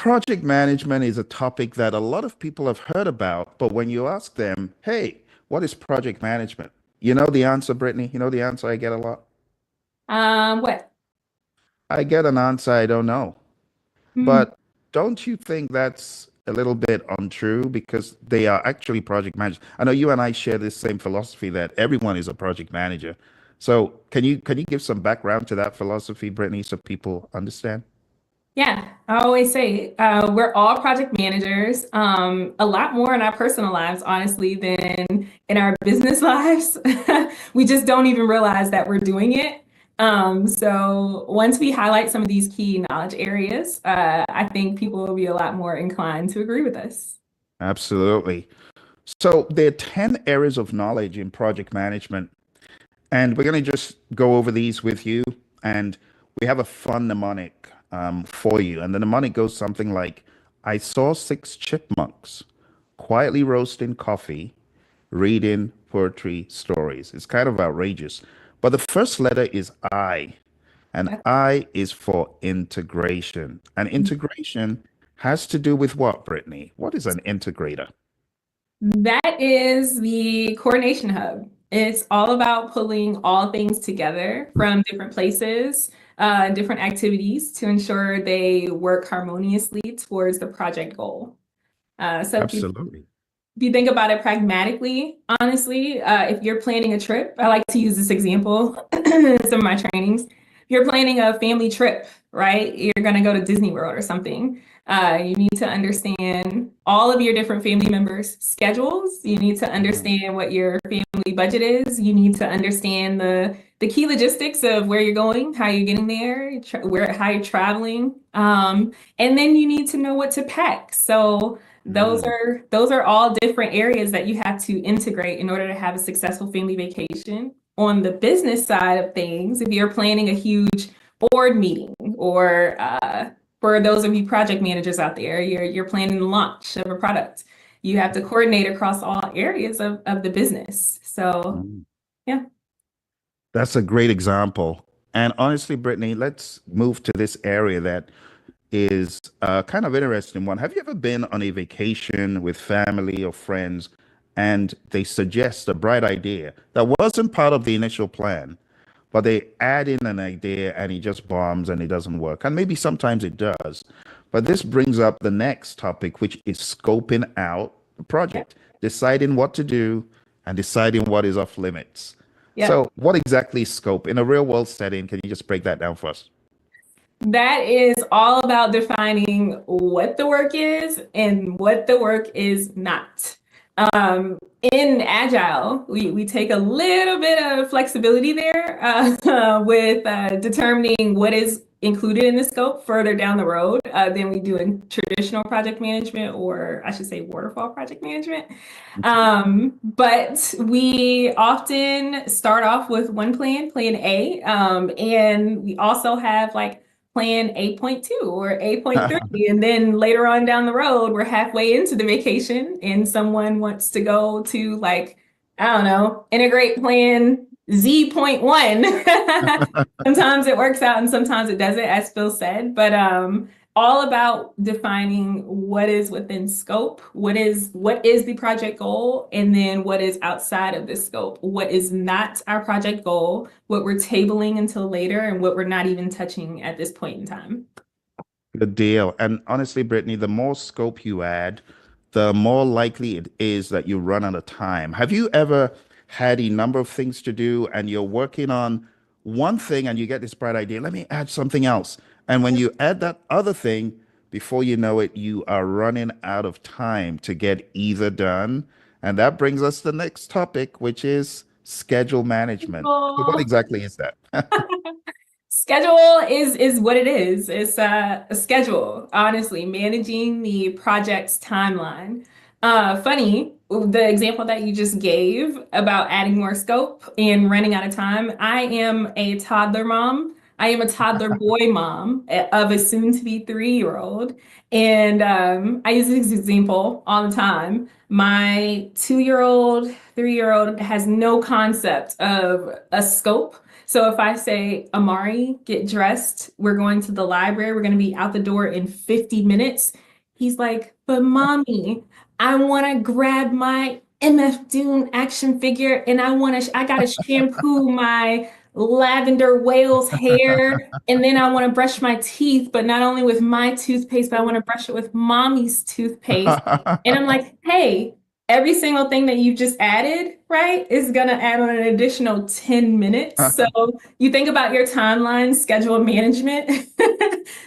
project management is a topic that a lot of people have heard about, but when you ask them, hey, what is project management? You know the answer, Brittany? You know the answer I get a lot? What? I get an answer I don't know. Hmm. But don't you think that's a little bit untrue because they are actually project managers? I know you and I share this same philosophy that everyone is a project manager. So can you give some background to that philosophy, Brittany, so people understand? Yeah, I always say we're all project managers, a lot more in our personal lives, honestly, than in our business lives. We just don't even realize that we're doing it. So once we highlight some of these key knowledge areas, I think people will be a lot more inclined to agree with us. Absolutely. So there are 10 areas of knowledge in project management, and we're going to just go over these with you. And we have a fun mnemonic for you. And the mnemonic goes something like, I saw six chipmunks quietly roasting coffee, reading poetry stories. It's kind of outrageous. But the first letter is I, and I is for integration. And integration has to do with what, Brittany? What is an integrator? That is the coordination hub. It's all about pulling all things together from different places, different activities to ensure they work harmoniously towards the project goal. So Absolutely. if you think about it pragmatically, honestly, if you're planning a trip, I like to use this example in some of my trainings. If you're planning a family trip, right? You're going to go to Disney World or something. You need to understand all of your different family members' schedules. You need to Mhm. understand what your family budget is. You need to understand the key logistics of where you're going, how you're getting there, where how you're traveling, and then you need to know what to pack. So Mm. those are all different areas that you have to integrate in order to have a successful family vacation. On the business side of things, if you're planning a huge board meeting or for those of you project managers out there, you're planning the launch of a product. You have to coordinate across all areas of the business. So Mm. yeah. That's a great example. And honestly, Brittany, let's move to this area that is kind of interesting one. Have you ever been on a vacation with family or friends and they suggest a bright idea that wasn't part of the initial plan, but they add in an idea and it just bombs and it doesn't work? And maybe sometimes it does. But this brings up the next topic, which is scoping out the Yeah. project, deciding what to do and deciding what is off limits. Yeah. So, what exactly is scope in a real world setting? Can you just break that down for us? That is all about defining what the work is and what the work is not. In Agile, we take a little bit of flexibility there with determining what is included in the scope further down the road than we do in traditional project management, or I should say waterfall project management. But we often start off with one plan, plan A, and we also have like plan 8.2 or 8.3. And then later on down the road, we're halfway into the vacation and someone wants to go to like, I don't know, integrate plan Z.1. Sometimes it works out and sometimes it doesn't, as Phil said. But all about defining what is within scope, what is the project goal, and then what is outside of the scope, what is not our project goal, what we're tabling until later, and what we're not even touching at this point in time. Good deal. And honestly, Brittany, the more scope you add, the more likely it is that you run out of time. Have you ever had a number of things to do and you're working on one thing and you get this bright idea, let me add something else. And when you add that other thing, before you know it, you are running out of time to get either done. And that brings us to the next topic, which is schedule management. So what Well, exactly is that? schedule is what it is. It's a schedule, honestly, managing the project's timeline. Funny, the example that you just gave about adding more scope and running out of time. I am a toddler mom. I am a toddler boy mom of a soon-to-be 3-year-old. And I use this example all the time. My 2-year-old, 3-year-old has no concept of a scope. So if I say, Amari, get dressed, we're going to the library, we're going to be out the door in 50 minutes. He's like, but mommy, I want to grab my MF Doom action figure and I got to shampoo my lavender whale's hair. And then I want to brush my teeth, but not only with my toothpaste, but I want to brush it with mommy's toothpaste. And I'm like, hey, every single thing that you just added, right, is going to add on an additional 10 minutes. So you think about your timeline, schedule management,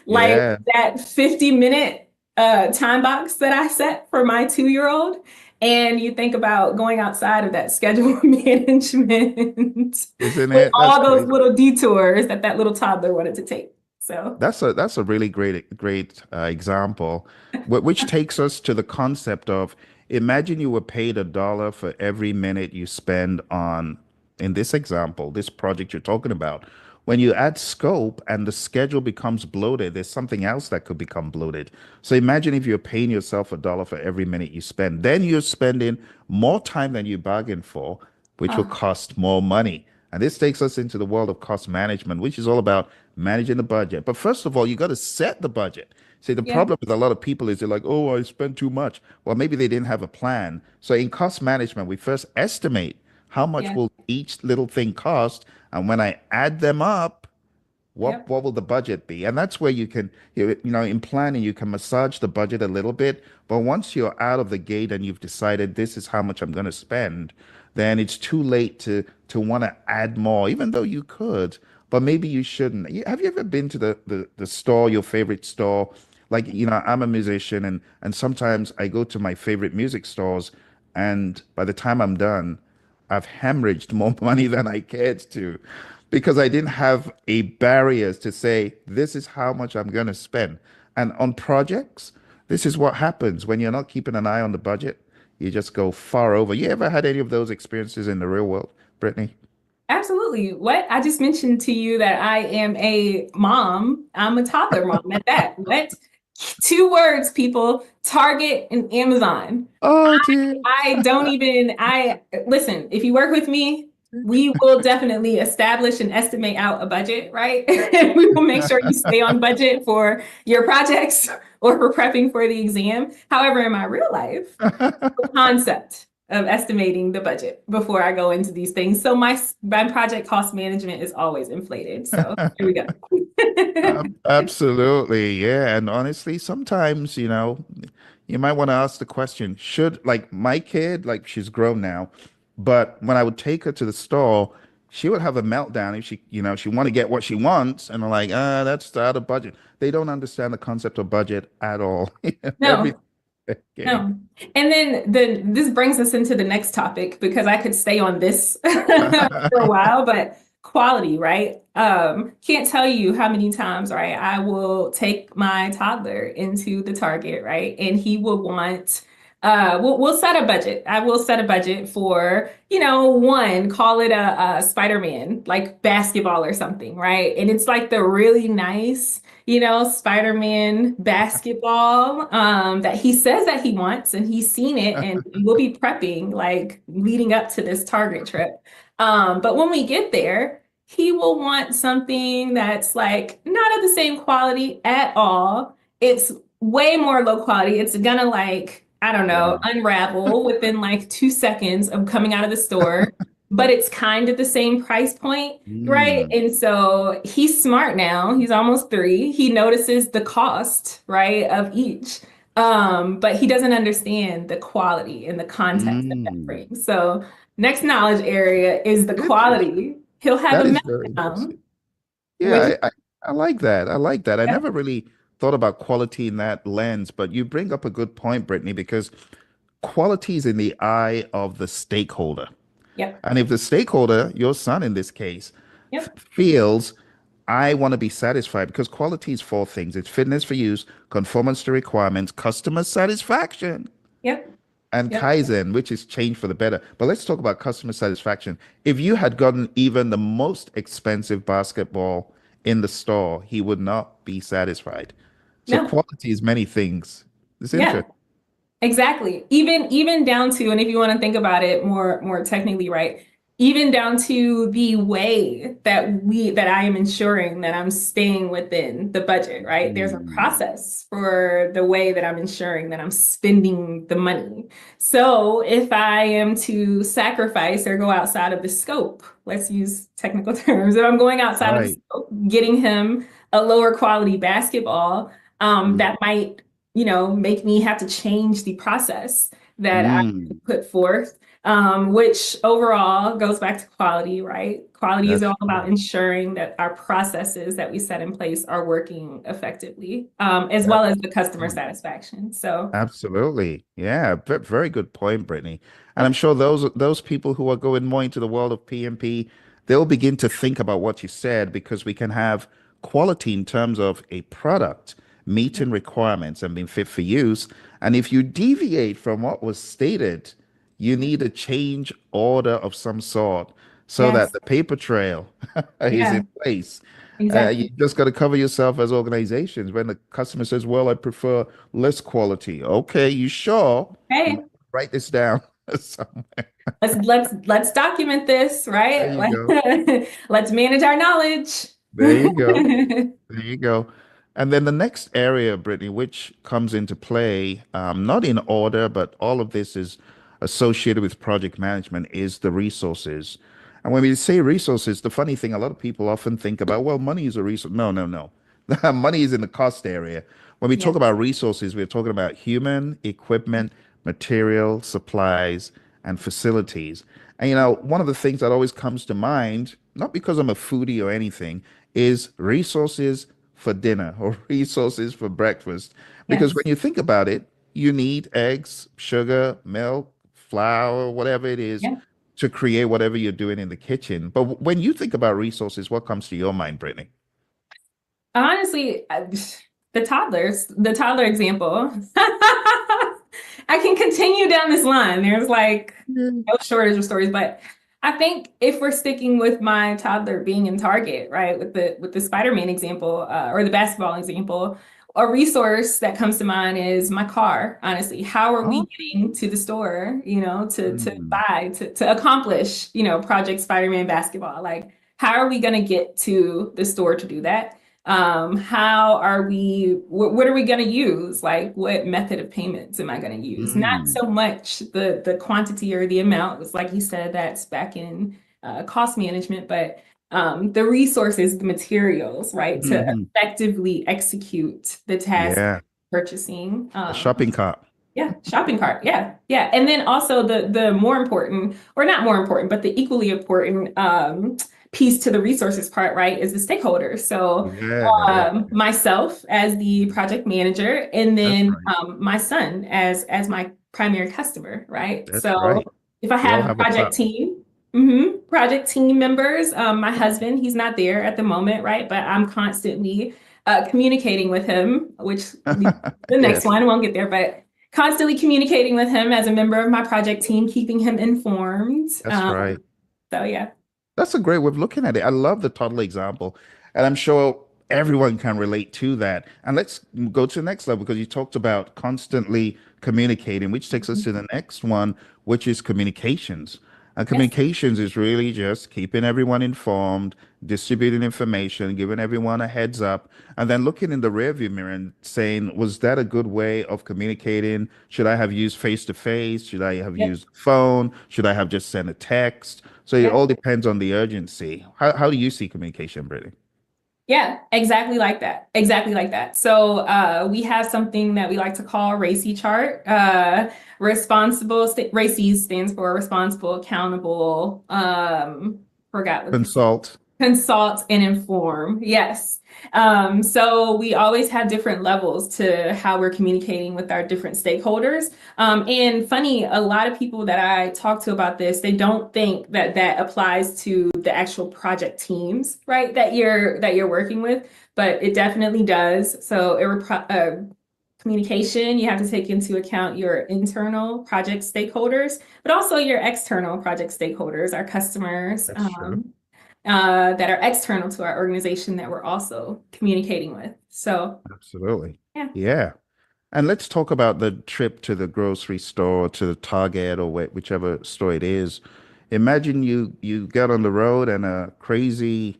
like Yeah. that 50-minute time box that I set for my 2-year-old. And you think about going outside of that schedule management Isn't with it? That's all those crazy. little detours that that little toddler wanted to take. So, That's a really great example, which takes us to the concept of imagine you were paid $1 for every minute you spend on, in this example, this project you're talking about. When you add scope and the schedule becomes bloated, there's something else that could become bloated. So imagine if you're paying yourself $1 for every minute you spend, then you're spending more time than you bargained for, which will oh, cost more money. And this takes us into the world of cost management, which is all about managing the budget. But first of all, you got to set the budget. See, the yeah, problem with a lot of people is they're like, oh, I spent too much. Well, maybe they didn't have a plan. So in cost management, we first estimate how much yeah, will each little thing cost. And when I add them up, yep, what will the budget be? And that's where you can, in planning, you can massage the budget a little bit. But once you're out of the gate and you've decided this is how much I'm going to spend, then it's too late to want to add more, even though you could, but maybe you shouldn't. Have you ever been to the store, your favorite store? Like, I'm a musician and sometimes I go to my favorite music stores and by the time I'm done, I've hemorrhaged more money than I cared to because I didn't have a barriers to say, this is how much I'm going to spend. And on projects, this is what happens when you're not keeping an eye on the budget. You just go far over. You ever had any of those experiences in the real world, Brittany? absolutely. What? I just mentioned to you that I am a mom. I'm a toddler mom at that. What? 2 words, people, Target and Amazon. Oh dear. I don't even, I listen, if you work with me, we will definitely establish and estimate out a budget, right? We will make sure you stay on budget for your projects or for prepping for the exam. However, in my real life, the concept of estimating the budget before I go into these things. So my project cost management is always inflated. So here we go. Absolutely. Yeah. And honestly, sometimes, you might want to ask the question, should like my kid, like she's grown now, but when I would take her to the store, she would have a meltdown if she want to get what she wants. And I'm like, that's out of budget. They don't understand the concept of budget at all. No, Everything. Okay. no. And then this brings us into the next topic because I could stay on this for a while, but quality, right? Can't tell you how many times, right? I will take my toddler into the Target, right? And he will want we'll set a budget. I will set a budget for, one, call it a Spider-Man, like basketball or something, right? And it's like the really nice Spider-Man basketball that he says that he wants, and he's seen it, and we'll be prepping like leading up to this Target trip. But when we get there, he will want something that's like not of the same quality at all. It's way more low quality. It's gonna like, I don't know, Wow. unravel within like 2 seconds of coming out of the store, but it's kind of the same price point. Right. Mm, And so he's smart now. He's almost 3. He notices the cost, right, of each. But he doesn't understand the quality and the context that that mm. brings. So next knowledge area is the Interesting. quality. He'll have That a is very interesting. meltdown. Which, Yeah, I like that. I like that. I yeah, never really thought about quality in that lens, but you bring up a good point, Brittany, because quality is in the eye of the stakeholder. yep, And if the stakeholder, your son in this case, yep, feels, I want to be satisfied, because quality is 4 things. It's fitness for use, conformance to requirements, customer satisfaction, yep, and yep. Kaizen, which is change for the better. But let's talk about customer satisfaction. If you had gotten even the most expensive basketball in the store, he would not be satisfied. So No, quality is many things. It's yeah. interesting. Exactly. Even down to, and if you want to think about it more technically, right? even down to the way that I am ensuring that I'm staying within the budget, right? There's a Mm, process for the way that I'm ensuring that I'm spending the money. So if I am to sacrifice or go outside of the scope, let's use technical terms, if I'm going outside of the right. scope, getting him a lower quality basketball, Mm, that might, make me have to change the process that I mm, put forth, which overall goes back to quality, right? Quality is that's all about true. ensuring that our processes that we set in place are working effectively, as well That's as the a customer point. satisfaction. So, Absolutely. Yeah, very good point, Brittany. And I'm sure those people who are going more into the world of PMP, they'll begin to think about what you said because we can have quality in terms of a product meeting requirements and being fit for use. And if you deviate from what was stated, you need a change order of some sort so that yes, the paper trail is yeah, in place. You exactly. just got to cover yourself as organizations. When the customer says, "Well, I prefer less quality," okay, you sure? You might Hey, write this down somewhere. let's document this, There right? you go. Let's manage our knowledge. There you go. There you go. And then the next area, Brittany, which comes into play, not in order, but all of this is associated with project management, is the resources. And when we say resources, the funny thing, a lot of people often think about, well, money is a resource. No, no, no. Money is in the cost area. When we Yeah, talk about resources, we're talking about human, equipment, material, supplies, and facilities. And one of the things that always comes to mind, not because I'm a foodie or anything, is resources for dinner or resources for breakfast. Because when yes. you think about it, you need eggs, sugar, milk, flour, whatever it is Yeah. to create whatever you're doing in the kitchen. But when you think about resources, what comes to your mind, Brittany? Honestly, the toddler example. I can continue down this line. There's like Mm. no shortage of stories, but I think if we're sticking with my toddler being in Target, right, with the Spider-Man example, or the basketball example, a resource that comes to mind is my car. Honestly, how are we Oh, getting to the store, to mm, buy to accomplish, Project Spider-Man basketball? Like, how are we going to get to the store to do that? How are we, what are we going to use? Like, what method of payments am I going to use? Not mm, so much the quantity or the amount. It's like you said, that's back in cost management, but the resources, the materials, right, to mhm. effectively execute the task Yeah, purchasing. a shopping cart. Yeah, shopping cart. Yeah, yeah. And then also the more important, or not more important, but the equally important piece to the resources part, right, is the stakeholders. So Yeah, yeah, myself as the project manager, and that's then right. my son as my primary customer, right? That's So right. if I We all have have a part. project team members, my husband, he's not there at the moment, right? But I'm constantly communicating with him, which the next Yes, one, I won't get there, but constantly communicating with him as a member of my project team, keeping him informed. that's right. So yeah. That's a great way of looking at it. I love the toddler example, and I'm sure everyone can relate to that. And let's go to the next level because you talked about constantly communicating, which takes us to the next one, which is communications. And Yes. communications is really just keeping everyone informed, distributing information, giving everyone a heads up, and then looking in the rearview mirror and saying, was that a good way of communicating? Should I have used face to face? Should I have Yep. used phone? Should I have just sent a text? So it Yeah. all depends on the urgency. How do you see communication, Brittany? Yeah, exactly like that. Exactly like that. So we have something that we like to call RACI chart. RACI stands for responsible, accountable, forgot what the Consult. consult and inform. Yes. So we always have different levels to how we're communicating with our different stakeholders. And funny, a lot of people that I talk to about this, they don't think that that applies to the actual project teams, right? That you're working with, but it definitely does. So communication, you have to take into account your internal project stakeholders, but also your external project stakeholders, our customers. That's true. That are external to our organization that we're also communicating with. So, Absolutely. yeah. Yeah. And let's talk about the trip to the grocery store, to the Target or whichever store it is. Imagine you get on the road and a crazy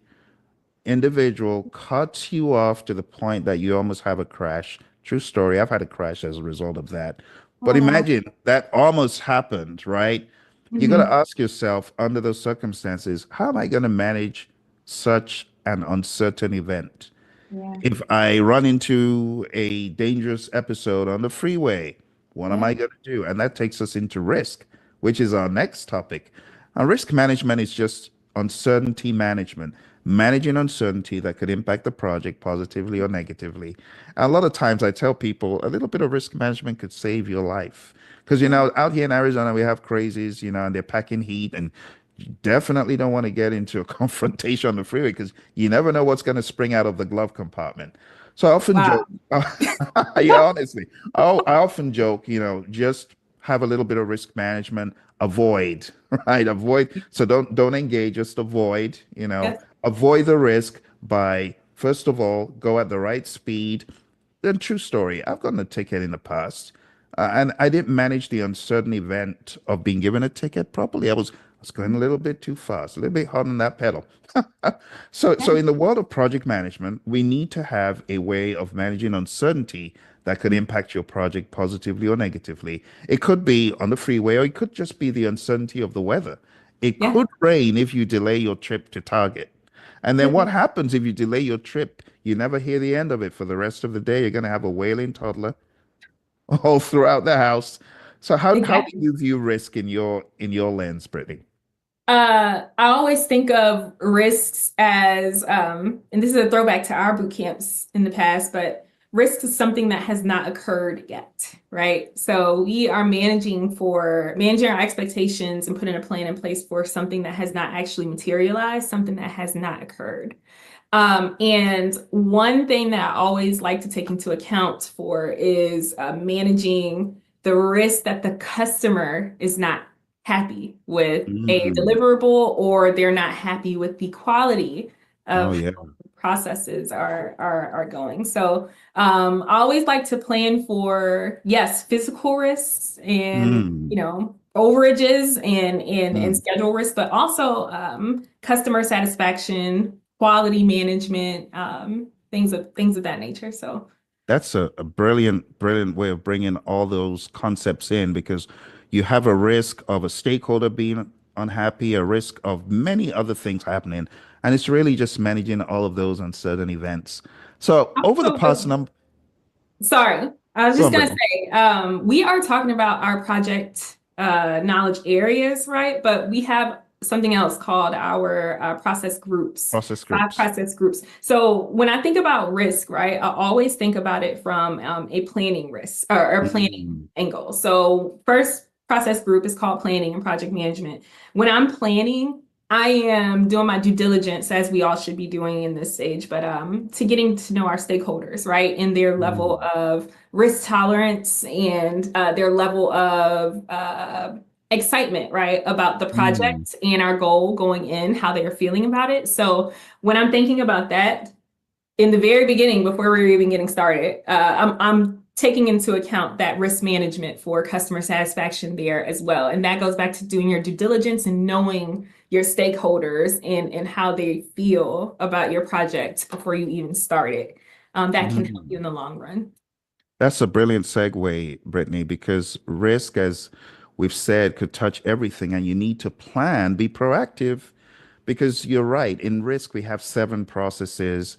individual cuts you off to the point that you almost have a crash. True story. I've had a crash as a result of that. But Oh, imagine that almost happened, right? You got to mhm. ask yourself, under those circumstances, how am I going to manage such an uncertain event? Yeah, If I run into a dangerous episode on the freeway, what am yeah, I going to do? And that takes us into risk, which is our next topic. Risk management is just uncertainty management, managing uncertainty that could impact the project positively or negatively. A lot of times I tell people a little bit of risk management could save your life. Because, yeah. out here in Arizona, we have crazies, and they're packing heat, and you definitely don't want to get into a confrontation on the freeway because you never know what's going to spring out of the glove compartment. So I often Wow. joke, yeah, honestly, I often joke, just have a little bit of risk management, avoid, right? Avoid. So don't engage, just avoid, Yes. avoid the risk by first of all, go at the right speed. Then true story, I've gotten a ticket in the past, and I didn't manage the uncertain event of being given a ticket properly. I was going a little bit too fast, a little bit hard on that pedal. So in the world of project management, we need to have a way of managing uncertainty that could impact your project positively or negatively. It could be on the freeway, or it could just be the uncertainty of the weather. It Yeah. could rain if you delay your trip to Target. And then what happens if you delay your trip? You never hear the end of it for the rest of the day. You're going to have a wailing toddler all throughout the house. So how do Exactly. you view risk in your lens, Brittany? I always think of risks as, and this is a throwback to our boot camps in the past, but risk is something that has not occurred yet, right? So we are managing our expectations and putting a plan in place for something that has not actually materialized, something that has not occurred. And one thing that I always like to take into account for is managing the risk that the customer is not happy with a Mm. deliverable or they're not happy with the quality Oh of yeah. how the processes are going. So I always like to plan for, yes, physical risks and Mm. overages and Mm. schedule risks, but also customer satisfaction, quality management, things of that nature. So That's a brilliant, brilliant way of bringing all those concepts in because you have a risk of a stakeholder being unhappy, a risk of many other things happening, and it's really just managing all of those uncertain events. So over the past also, number, sorry, I was go just on, gonna Brittany. say, we are talking about our project knowledge areas, right? But we have something else called our process groups, Process 5 scripts. process groups. So when I think about risk, right, I always think about it from a planning risk or planning Mm. angle. So first process group is called planning and project management. When I'm planning, I am doing my due diligence as we all should be doing in this stage, but to getting to know our stakeholders, right, and their level Mm. of risk tolerance and their level of excitement, right, about the Mm. project and our goal going in, how they are feeling about it. So when I'm thinking about that, in the very beginning, before we were even getting started, I'm taking into account that risk management for customer satisfaction there as well. And that goes back to doing your due diligence and knowing your stakeholders and how they feel about your project before you even start it. That can help you Mm. in the long run. That's a brilliant segue, Brittany, because risk, as we've said, could touch everything, and you need to plan, be proactive, because you're right. In risk, we have 7 processes,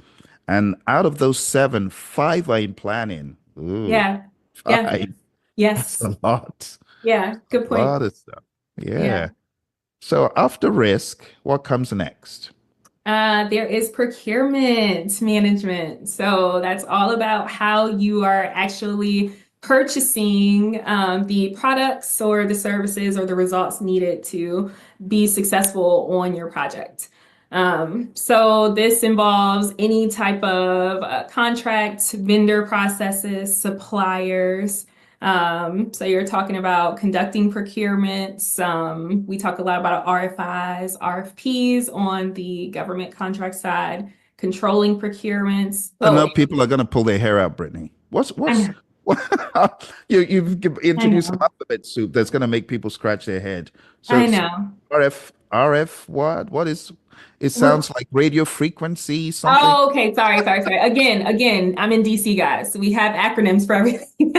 and out of those 7, 5 are in planning. Ooh, Yeah. Yeah. 5. That's Yes. a lot. Yeah. Good A point. lot of stuff. Yeah. Yeah. So after risk, what comes next? There is procurement management. So that's all about how you are actually purchasing the products or the services or the results needed to be successful on your project. So this involves any type of contract, vendor processes, suppliers. So you're talking about conducting procurements. We talk a lot about RFIs, RFPs on the government contract side, controlling procurements. I Oh, know people are going to pull their hair out, Brittany. What's I what's know. You've I introduced some know. alphabet soup that's going to make people scratch their head. I So know. RF, what is, it Re- sounds like radio frequency something. Oh, okay. Sorry. Again, I'm in DC, guys. So we have acronyms for everything.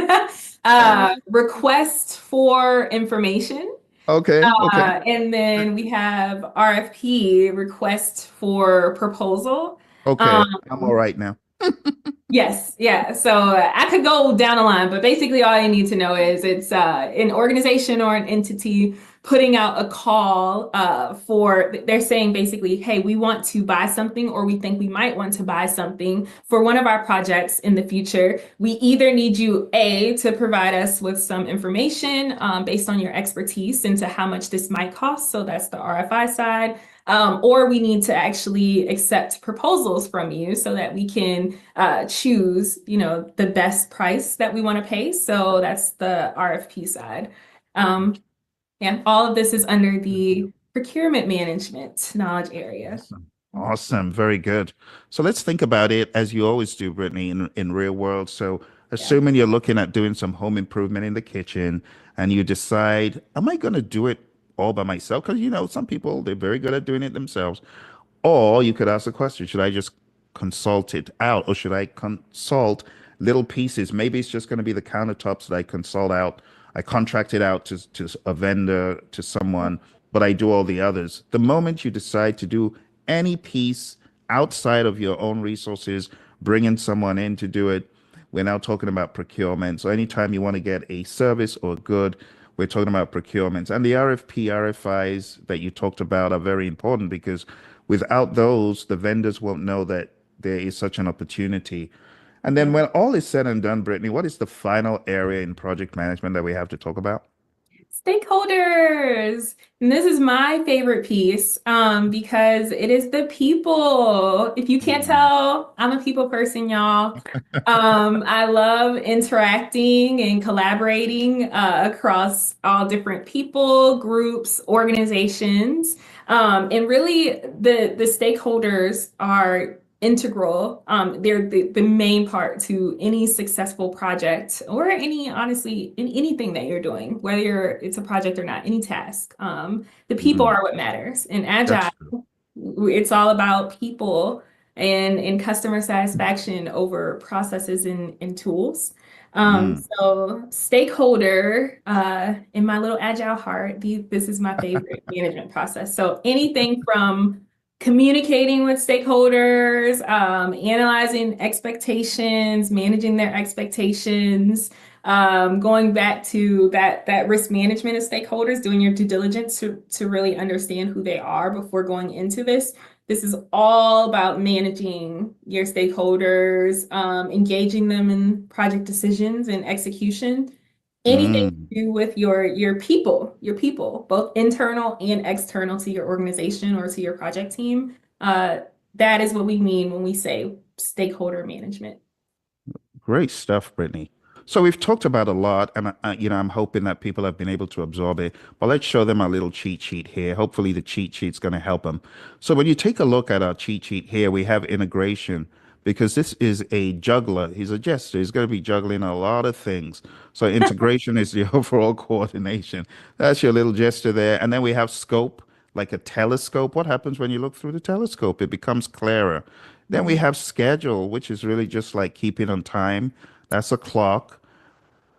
Request for information. Okay, okay, And then we have RFP, request for proposal. okay. I'm all Um, right now. Yes, yeah. So I could go down the line, but basically all you need to know is it's an organization or an entity putting out a call for, they're saying basically, hey, we want to buy something or we think we might want to buy something for one of our projects in the future. We either need you, A, to provide us with some information based on your expertise into how much this might cost. So that's the RFI side. Or we need to actually accept proposals from you so that we can choose, the best price that we want to pay. So that's the RFP side. Um, yeah, all of this is under the procurement management knowledge area. Awesome. Awesome. Very good. So let's think about it as you always do, Brittany, in real world. So Yeah. assuming you're looking at doing some home improvement in the kitchen and you decide, am I going to do it all by myself? Because some people, they're very good at doing it themselves. Or you could ask the question, should I just consult it out or should I consult little pieces? Maybe it's just going to be the countertops that I consult out. I contract it out to a vendor, to someone, but I do all the others. The moment you decide to do any piece outside of your own resources, bringing someone in to do it, we're now talking about procurement. So anytime you want to get a service or a good, we're talking about procurement. And the RFP, RFIs that you talked about are very important because without those, the vendors won't know that there is such an opportunity. And then when all is said and done, Brittany, what is the final area in project management that we have to talk about? Stakeholders. And this is my favorite piece because it is the people. If you can't Mm. tell, I'm a people person, y'all. I love interacting and collaborating across all different people, groups, organizations. And really, the stakeholders are integral. They're the main part to any successful project or any, honestly, in anything that you're doing, whether it's a project or not, any task. The people Mm. are what matters. In Agile, That's true. it's all about people and customer satisfaction over processes and tools. Mm. So stakeholder, in my little agile heart, this is my favorite management process. So anything from communicating with stakeholders, analyzing expectations, managing their expectations, going back to that risk management of stakeholders, doing your due diligence to really understand who they are before going into this. This is all about managing your stakeholders, engaging them in project decisions and execution. Anything Mm. to do with your people, both internal and external to your organization or to your project team. That is what we mean when we say stakeholder management. Great stuff, Brittany. So we've talked about a lot, and I'm hoping that people have been able to absorb it. But let's show them a little cheat sheet here. Hopefully, the cheat sheet's going to help them. So when you take a look at our cheat sheet here, we have integration because this is a juggler. He's a jester. He's going to be juggling a lot of things. So integration is the overall coordination. That's your little gesture there. And then we have scope, like a telescope. What happens when you look through the telescope? It becomes clearer. Then we have schedule, which is really just like keeping on time. That's a clock.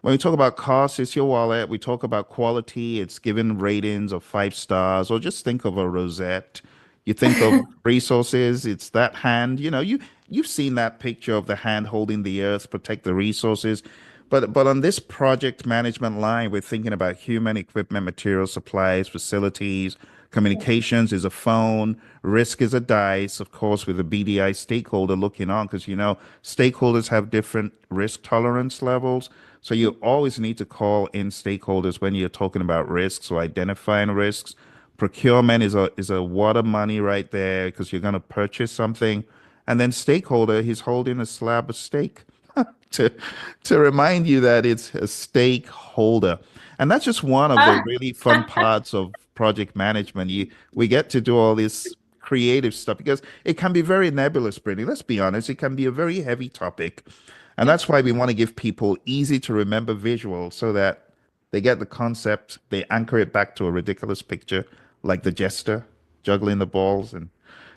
When we talk about cost, it's your wallet. We talk about quality, it's giving ratings of 5 stars, or just think of a rosette. You think of resources, it's that hand. You've seen that picture of the hand holding the earth, protect the resources. But on this project management line, we're thinking about human equipment, material supplies, facilities, communications is a phone, risk is a dice, of course, with a BDI stakeholder looking on, because stakeholders have different risk tolerance levels. So you always need to call in stakeholders when you're talking about risks or identifying risks. Procurement is a wad of money right there because you're going to purchase something. And then stakeholder, he's holding a slab of steak to to remind you that it's a stakeholder. And that's just one of the really fun parts of project management. We get to do all this creative stuff because it can be very nebulous, Brittany. Let's be honest, it can be a very heavy topic. And that's why we want to give people easy to remember visuals so that they get the concept, they anchor it back to a ridiculous picture like the jester juggling the balls, and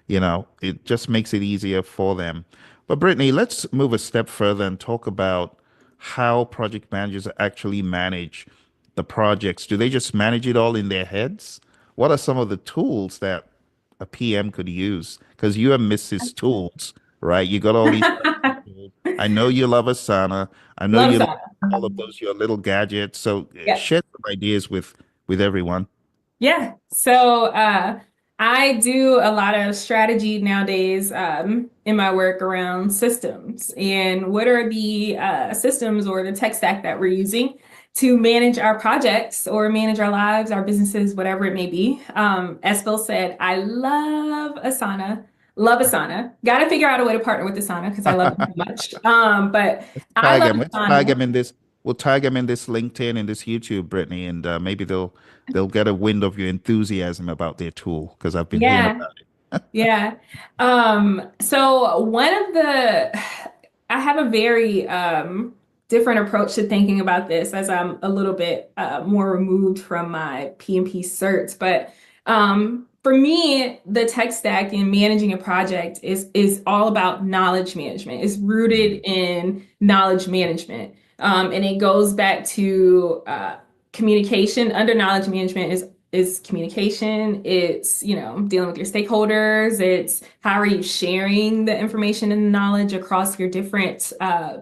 it just makes it easier for them. But Brittany, let's move a step further and talk about how project managers actually manage the projects. Do they just manage it all in their heads? What are some of the tools that a PM could use? Because you are Mrs. Tools, right? You got all these tools. I know you love Asana. I know Love you love Sana. all of those your little gadgets. So Yeah. share some ideas with everyone. Yeah. So I do a lot of strategy nowadays in my work around systems and what are the systems or the tech stack that we're using to manage our projects or manage our lives, our businesses, whatever it may be. As Phil said, I love Asana. Love Asana. Got to figure out a way to partner with Asana because I love it so much. But I Tag love him. Let's tag Asana. him in this. We'll tag him in this LinkedIn and this YouTube, Brittany, and maybe they'll get a wind of your enthusiasm about their tool because I've been hearing Yeah. about it. Yeah. So one of the, I have a very different approach to thinking about this as I'm a little bit more removed from my PMP certs. But for me, the tech stack in managing a project is all about knowledge management. It's rooted in knowledge management. And it goes back to communication. Under knowledge management is communication. It's, dealing with your stakeholders. It's how are you sharing the information and the knowledge across your different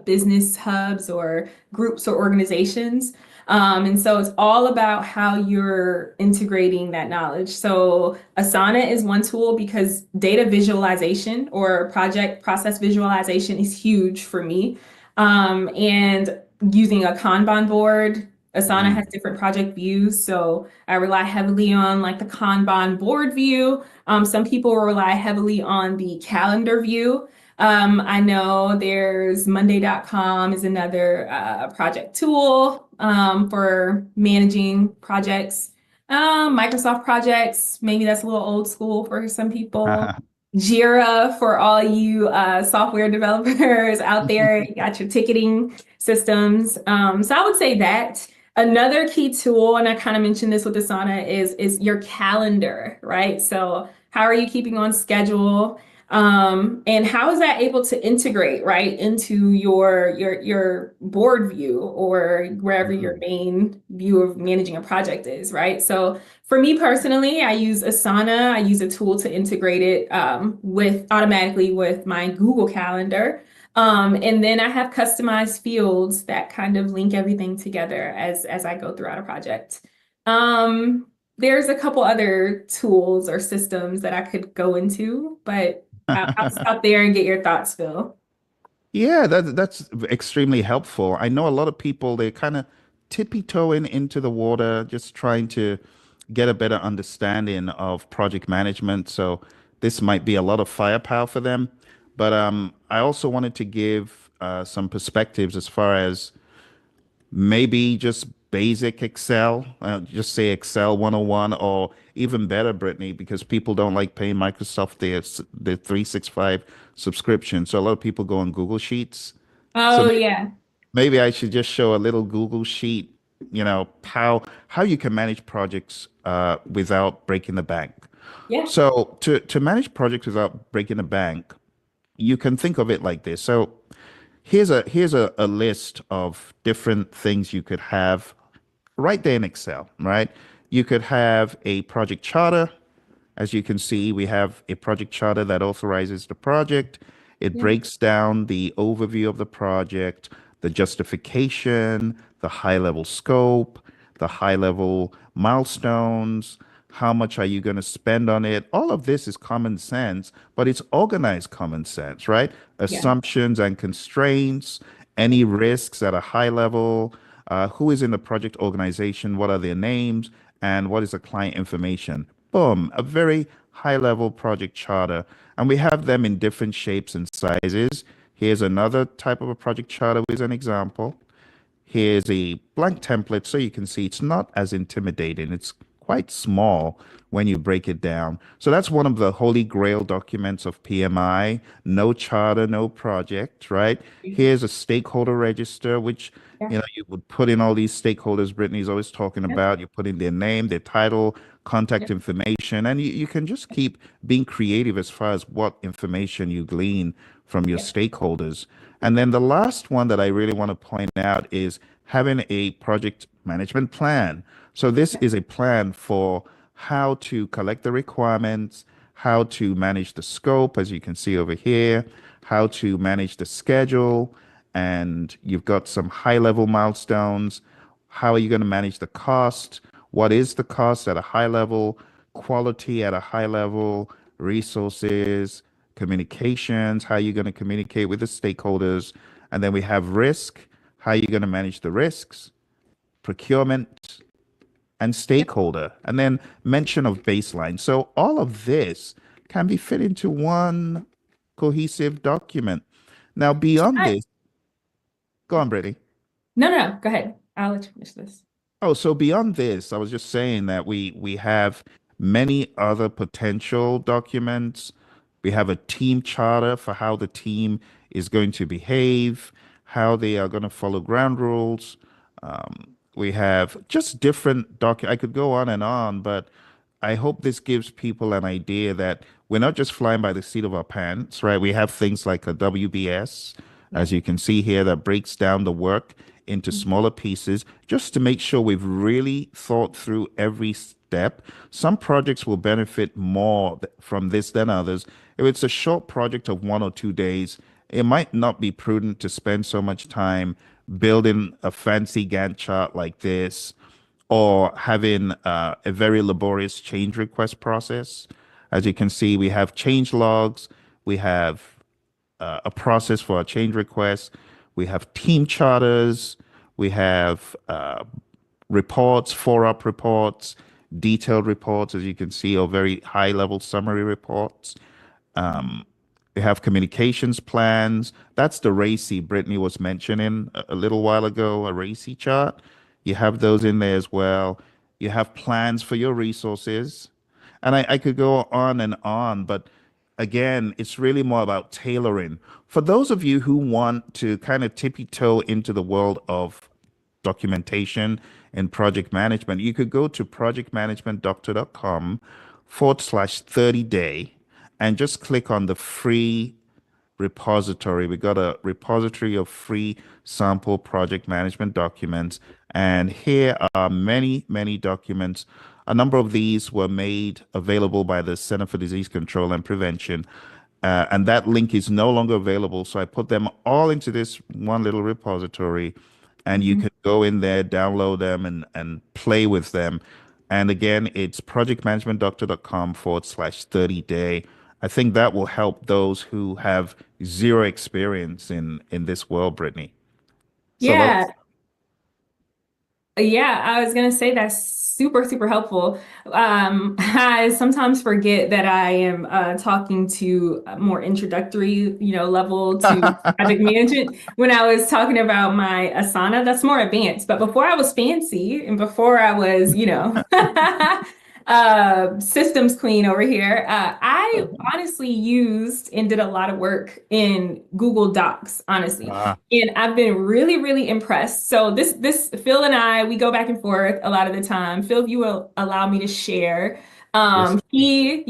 business hubs or groups or organizations. And so it's all about how you're integrating that knowledge. So Asana is one tool because data visualization or project process visualization is huge for me. And using a Kanban board, Asana Mm. has different project views. So I rely heavily on like the Kanban board view. Some people rely heavily on the calendar view. I know there's Monday.com is another project tool for managing projects. Microsoft projects, maybe that's a little old school for some people. Jira for all you software developers out there, you got your ticketing systems. So I would say that. Another key tool, and I kind of mentioned this with Asana, is your calendar, right? So how are you keeping on schedule? And how is that able to integrate right into your board view or wherever your Mhm. main view of managing a project is, right? So for me personally, I use Asana. I use a tool to integrate it with automatically with my Google Calendar. And then I have customized fields that kind of link everything together as I go throughout a project. Um, there's a couple other tools or systems that I could go into, but I'll stop there and get your thoughts, Phil. Yeah, that's extremely helpful. I know a lot of people, they're kind of tippy-toeing into the water, just trying to get a better understanding of project management. So this might be a lot of firepower for them. But I also wanted to give some perspectives as far as maybe just basic Excel, just say Excel 101, or even better, Brittany, because people don't like paying Microsoft their 365 subscription. So a lot of people go on Google Sheets. So Oh yeah. maybe I should just show a little Google Sheet, how you can manage projects without breaking the bank. Yeah. So to manage projects without breaking the bank, you can think of it like this. So here's a list of different things you could have right there in Excel, right? You could have a project charter. As you can see, we have a project charter that authorizes the project. It Yeah. breaks down the overview of the project, the justification, the high level scope, the high level milestones. How much are you going to spend on it? All of this is common sense, but it's organized common sense, right? Yeah. Assumptions and constraints, any risks at a high level, who is in the project organization, what are their names, and what is the client information. Boom, a very high level project charter. And we have them in different shapes and sizes. Here's another type of a project charter with an example. Here's a blank template so you can see it's not as intimidating. It's quite small when you break it down. So that's one of the holy grail documents of PMI. No charter, no project, right? Here's a stakeholder register, which Yeah. you would put in all these stakeholders Brittany's always talking Yeah. about. You put in their name, their title, contact Yeah. information, and you can just keep being creative as far as what information you glean from your Yeah. stakeholders. And then the last one that I really want to point out is having a project management plan. So this is a plan for how to collect the requirements, how to manage the scope, as you can see over here, how to manage the schedule, and you've got some high level milestones. How are you going to manage the cost? What is the cost at a high level, quality at a high level, resources, communications, how are you going to communicate with the stakeholders? And then we have risk, how are you going to manage the risks, procurement, and stakeholder, and then mention of baseline. So all of this can be fit into one cohesive document. Now, beyond I- this, go on, Brittany. no. Go ahead. I'll let you finish this. Oh, so beyond this, I was just saying that we have many other potential documents. We have a team charter for how the team is going to behave, how they are going to follow ground rules. We have just different I could go on and on, but I hope this gives people an idea that we're not just flying by the seat of our pants, right? We have things like a WBS, Yeah. as you can see here, that breaks down the work into smaller pieces just to make sure we've really thought through every step. Some projects will benefit more from this than others. If it's a short project of 1 or 2 days, it might not be prudent to spend so much time building a fancy Gantt chart like this or having a very laborious change request process. As you can see, we have change logs, we have a process for a change request, we have team charters, we have reports, 4-up reports, detailed reports, as you can see, or very high level summary reports. We have communications plans. That's the RACI Brittany was mentioning a little while ago, a RACI chart. You have those in there as well. You have plans for your resources. And I could go on and on, but again, it's really more about tailoring. For those of you who want to kind of tippy toe into the world of documentation and project management, you could go to projectmanagementdoctor.com/30 day and just click on the free repository. We got a repository of free sample project management documents. And here are many, many documents. A number of these were made available by the Center for Disease Control and Prevention. And that link is no longer available. So I put them all into this one little repository, and you Mhm. can go in there, download them, and play with them. And again, it's projectmanagementdoctor.com/30 day. I think that will help those who have zero experience in this world, Brittany. So Yeah. those, Yeah, I was gonna say that's super, super helpful. I sometimes forget that I am talking to a more introductory, level to project management. When I was talking about my Asana, that's more advanced. But before I was fancy and before I was, systems queen over here, I honestly used and did a lot of work in Google Docs, honestly. ah, And I've been really, really impressed. So this Phil and I, we go back and forth a lot of the time. Phil, if you will allow me to share. yes, He,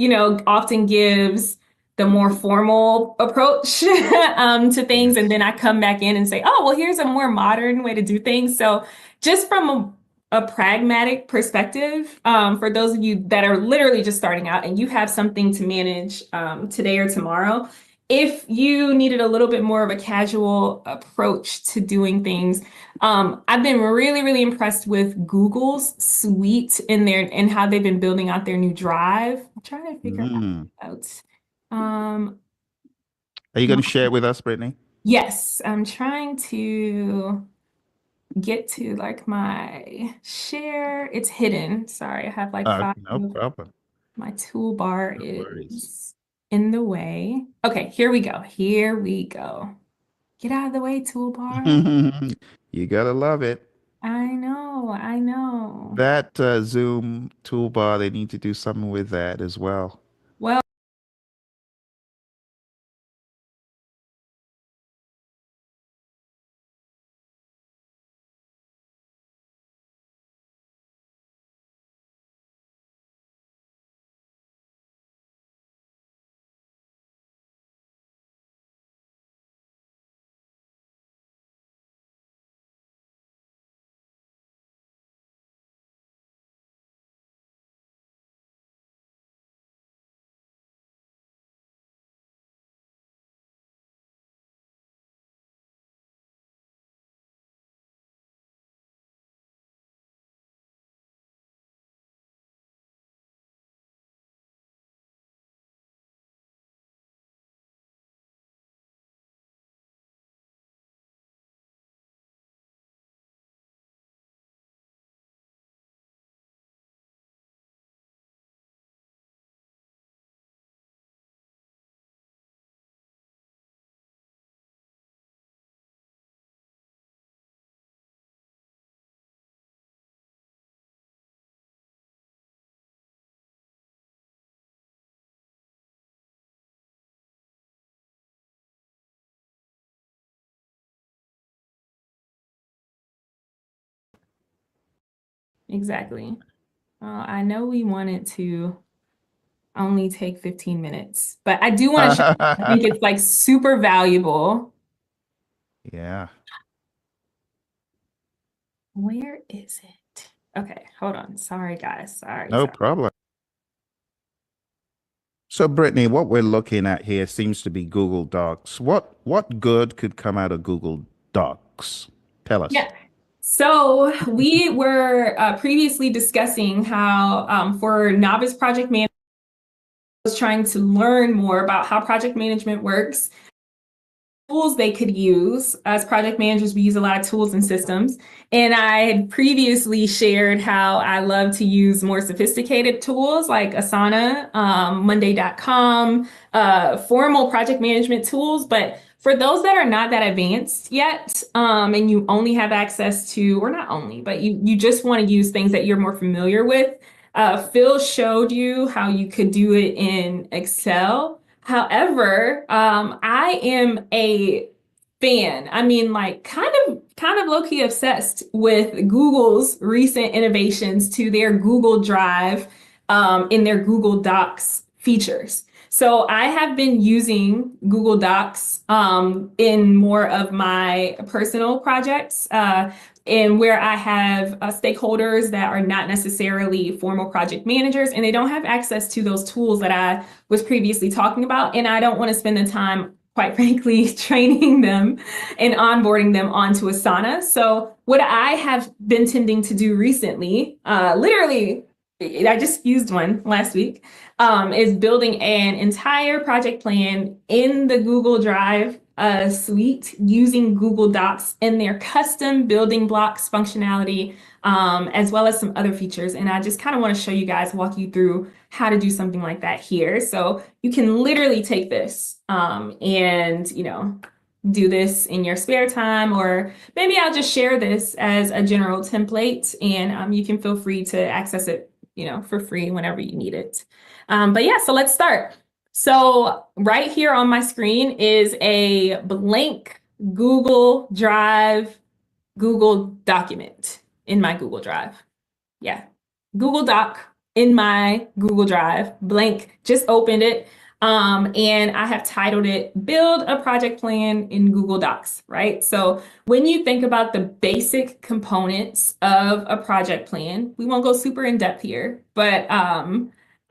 often gives the more formal approach to things, and yes. then I come back in and say, oh, well, here's a more modern way to do things. So just from a pragmatic perspective, for those of you that are literally just starting out and you have something to manage today or tomorrow, if you needed a little bit more of a casual approach to doing things, I've been really, really impressed with Google's suite in there and how they've been building out their new drive. I'm trying to figure Mm. out. Um, Are you going my, to share it with us, Brittany? yes, I'm trying to get to like my share. It's hidden. Sorry, I have like five. No problem. My toolbar No worries. is in the way. Okay, here we go. Here we go. Get out of the way, toolbar. You gotta love it. I know, I know. That Zoom toolbar, they need to do something with that as well. Well, exactly. I know we wanted to only take 15 minutes, but I do want to show you, I think it's like super valuable. Yeah, Where is it? Okay, hold on. Sorry, guys. Sorry, no sorry. problem. So, Brittany, what we're looking at here seems to be Google Docs. What good could come out of Google Docs? Tell us. Yeah. So we were previously discussing how for novice project managers trying to learn more about how project management works, tools they could use. As project managers, we use a lot of tools and systems. And I had previously shared how I love to use more sophisticated tools like Asana, Monday.com, formal project management tools. But for those that are not that advanced yet, and you only have access to, or not only, but you just want to use things that you're more familiar with, Phil showed you how you could do it in Excel. However, I am a fan. I mean, like kind of low-key obsessed with Google's recent innovations to their Google Drive, in their Google Docs features. So I have been using Google Docs in more of my personal projects, and where I have stakeholders that are not necessarily formal project managers, and they don't have access to those tools that I was previously talking about. And I don't want to spend the time, quite frankly, training them and onboarding them onto Asana. So what I have been tending to do recently, literally, I just used one last week, is building an entire project plan in the Google Drive suite using Google Docs and their custom building blocks functionality, as well as some other features. And I just kind of want to show you guys, walk you through how to do something like that here. So you can literally take this and, do this in your spare time, or maybe I'll just share this as a general template, and you can feel free to access it, for free whenever you need it. But yeah, so let's start. So right here on my screen is a blank Google Drive, Google document in my Google Drive. Yeah, Google Doc in my Google Drive, blank, just opened it. And I have titled it Build a Project Plan in Google Docs, right? So when you think about the basic components of a project plan, we won't go super in depth here, but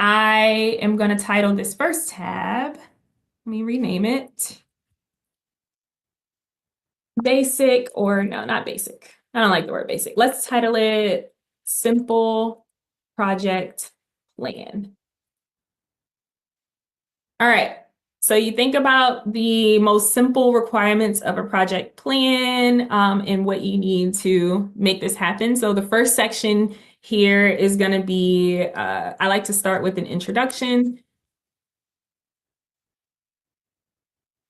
I am going to title this first tab. Let me rename it Basic, or no, not basic. I don't like the word basic. Let's title it Simple Project Plan. All right. So you think about the most simple requirements of a project plan, and what you need to make this happen. So the first section here is going to be, I like to start with an introduction.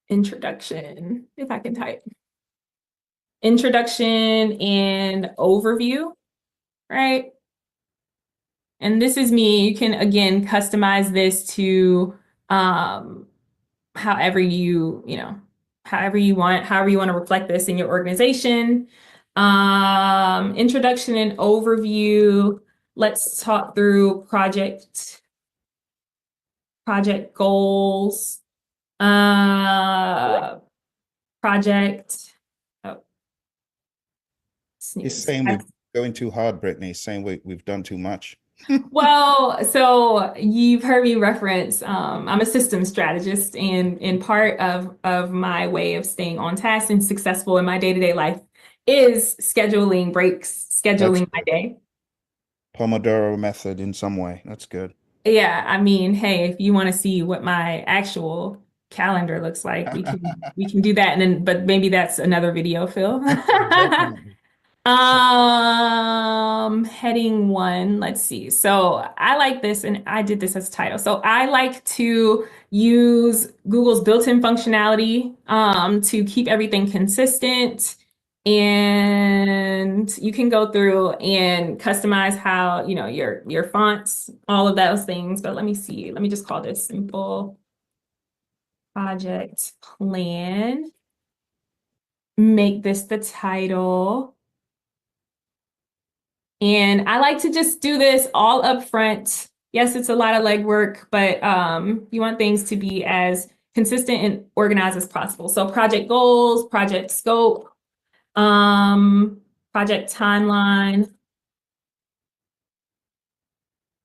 Introduction, if I can type. introduction and overview, right? And this is me. You can, again, customize this to however however you want to reflect this in your organization. Introduction and overview. Let's talk through project goals. Project. Oh, He's sneeze. saying we're going too hard, Brittany. He's saying we've done too much. Well, so you've heard me reference, I'm a systems strategist, and part of my way of staying on task and successful in my day-to-day life is scheduling breaks, That's scheduling my good. day. Pomodoro method in some way. That's good. Yeah, I mean, hey, if you want to see what my actual calendar looks like, we can do that, and then but maybe that's another video, Phil. Definitely. Heading one, let's see. So I like this, and I did this as a title. So I like to use Google's built-in functionality to keep everything consistent. And you can go through and customize how, your fonts, all of those things. But let me see. Let me just call this simple project plan. Make this the title. And I like to just do this all up front. Yes, it's a lot of legwork, but you want things to be as consistent and organized as possible. So project goals, project scope, project timeline,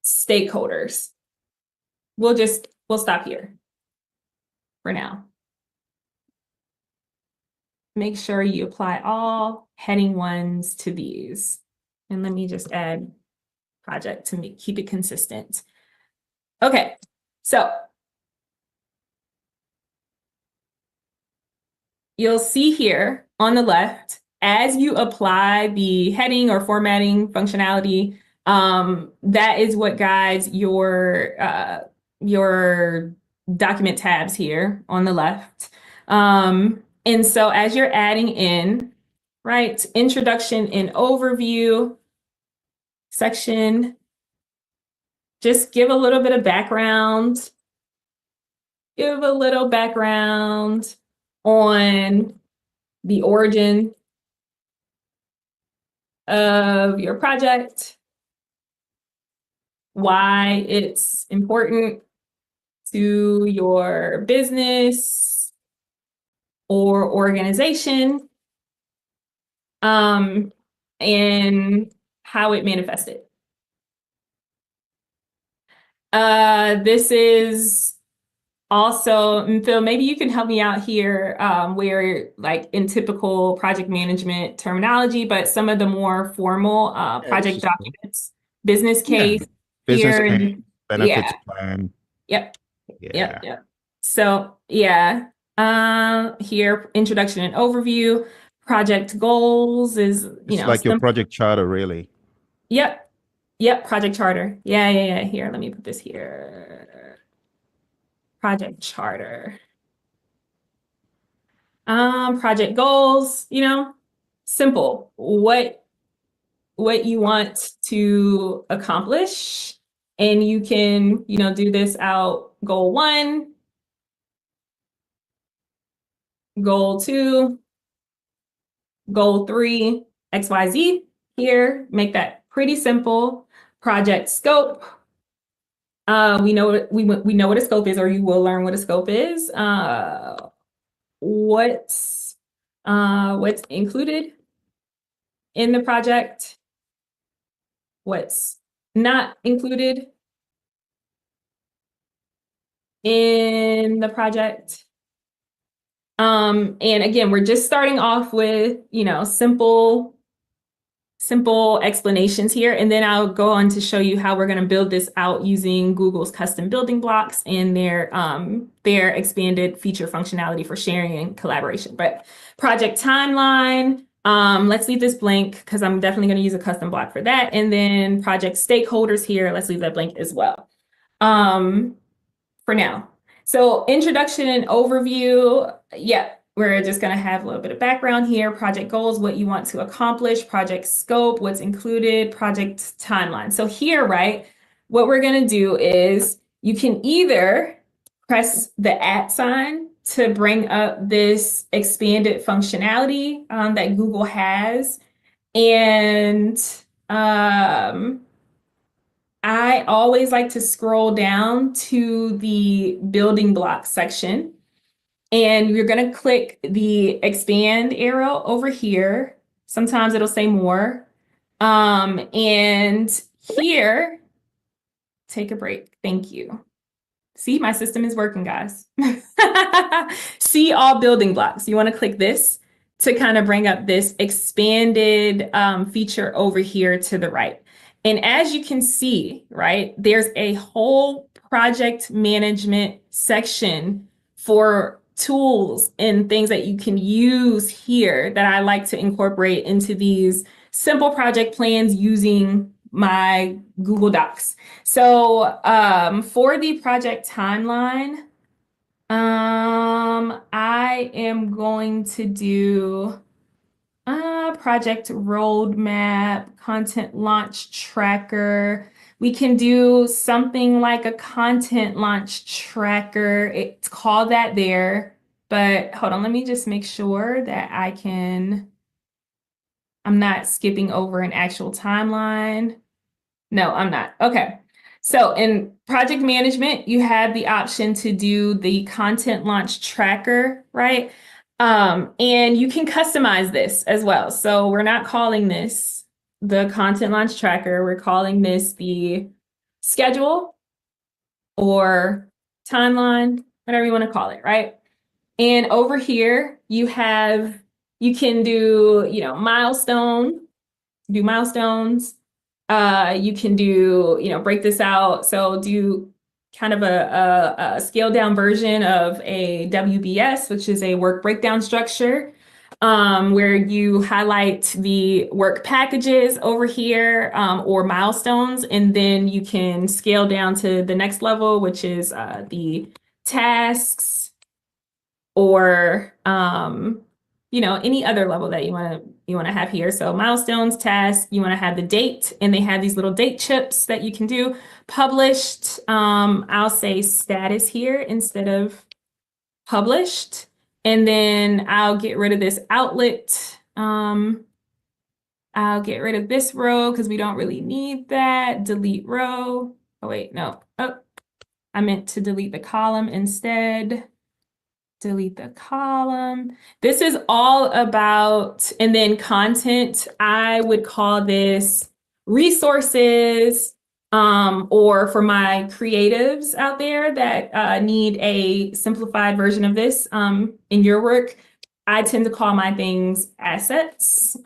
stakeholders. We'll stop here for now. Make sure you apply all heading ones to these. And let me just add project to keep it consistent. Okay, so you'll see here on the left, as you apply the heading or formatting functionality, that is what guides your document tabs here on the left. And so as you're adding in, right, introduction and overview section, just give a little bit of background. Give a little background on the origin of your project, why it's important to your business or organization, and how it manifested. This is also, Phil, maybe you can help me out here, where like in typical project management terminology, but some of the more formal project documents, business case Business here, case, benefits yeah, plan. yep, Yeah. yep. So yeah, here introduction and overview, project goals is It's like your project charter, really. Yep, project charter. Yeah. Here, let me put this here. Project charter. Project goals, simple. What you want to accomplish, and you can, do this out goal 1, goal 2, goal 3, XYZ here. Make that pretty simple. Project scope. We know what a scope is, or you will learn what a scope is. What's included in the project, what's not included in the project. And again, we're just starting off with, simple explanations here, and then I'll go on to show you how we're going to build this out using Google's custom building blocks and their expanded feature functionality for sharing and collaboration. But project timeline, let's leave this blank because I'm definitely going to use a custom block for that. And then project stakeholders here, let's leave that blank as well, for now. So introduction and overview, yeah. we're just going to have a little bit of background here. Project goals, what you want to accomplish, project scope, what's included, project timeline. So here, right, what we're going to do is you can either press the @ sign to bring up this expanded functionality that Google has. And I always like to scroll down to the building blocks section. And you're going to click the expand arrow over here. Sometimes it'll say more. And here, take a break. Thank you. See, my system is working, guys. See all building blocks. You want to click this to kind of bring up this expanded feature over here to the right. And as you can see, right, there's a whole project management section for tools and things that you can use here that I like to incorporate into these simple project plans using my Google Docs. So for the project timeline, I am going to do project roadmap, content launch tracker. We can do something like a content launch tracker. It's called that there, but hold on, let me just make sure that I'm not skipping over an actual timeline. No, I'm not. Okay. So in project management, you have the option to do the content launch tracker, right? And you can customize this as well. So we're not calling this the content launch tracker. We're calling this the schedule or timeline, whatever you want to call it, right? And over here, you can do, milestones. You can do, break this out. So do kind of a scaled down version of a WBS, which is a work breakdown structure, where you highlight the work packages over here, or milestones, and then you can scale down to the next level, which is the tasks, or any other level that you want to have here. So milestones, tasks, you want to have the date, and they have these little date chips that you can do. Published, I'll say status here instead of published. And then I'll get rid of this outlet. I'll get rid of this row because we don't really need that. Delete row. Oh, wait, no. Oh, I meant to delete the column instead. Delete the column. This is all about, and then content, I would call this resources, or for my creatives out there that need a simplified version of this in your work, I tend to call my things assets.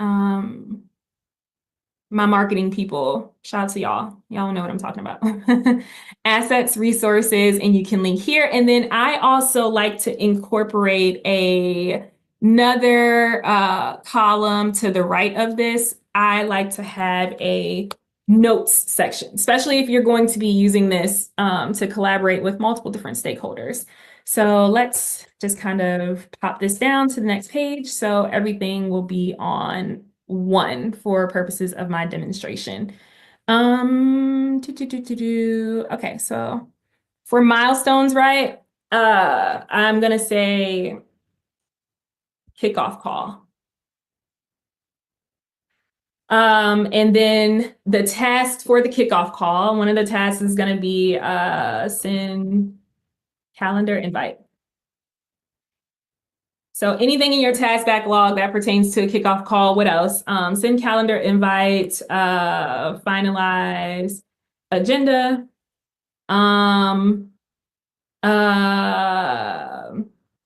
My marketing people, shout out to y'all. Y'all know what I'm talking about. Assets, resources, and you can link here. And then I also like to incorporate another column to the right of this. I like to have a notes section, especially if you're going to be using this to collaborate with multiple different stakeholders. So let's just kind of pop this down to the next page. So everything will be on one for purposes of my demonstration. Okay, so for milestones, right? I'm gonna say kickoff call. And then the task for the kickoff call, one of the tasks is gonna be send calendar invite. So anything in your task backlog that pertains to a kickoff call, what else? Send calendar invite, finalize agenda,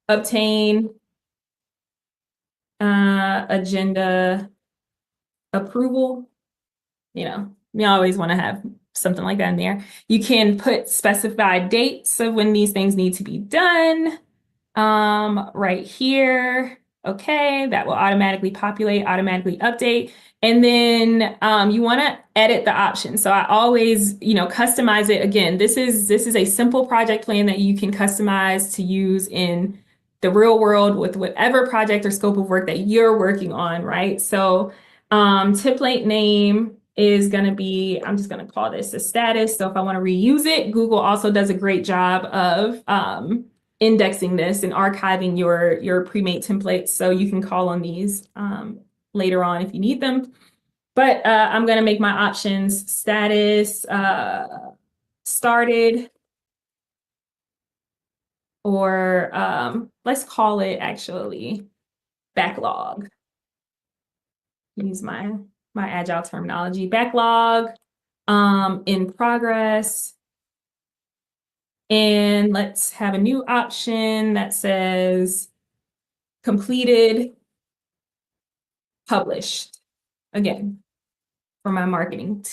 obtain agenda approval. We always want to have something like that in there. You can put specified dates of when these things need to be done. Right here. Okay, that will automatically populate, automatically update. And then you want to edit the options. So I always, customize it. Again, this is a simple project plan that you can customize to use in the real world with whatever project or scope of work that you're working on, right? So template name is going to be, I'm just going to call this a status. So if I want to reuse it, Google also does a great job of indexing this and archiving your pre-made templates. So you can call on these later on if you need them. But I'm going to make my options status started, or let's call it actually backlog. Use my agile terminology. Backlog in progress. And let's have a new option that says completed, published. Again, for my marketing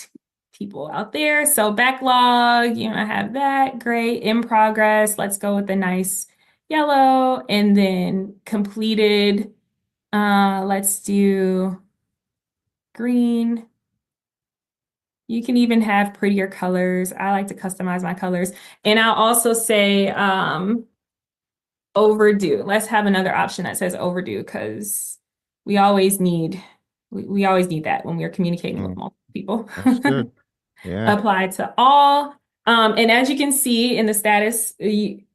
people out there. So backlog, I have that. Great. In progress. Let's go with the nice yellow. And then completed. Let's do green. You can even have prettier colors. I like to customize my colors. And I'll also say overdue. Let's have another option that says overdue, because we always need that when we're communicating with multiple people. That's good. Yeah. Apply to all. And as you can see in the status,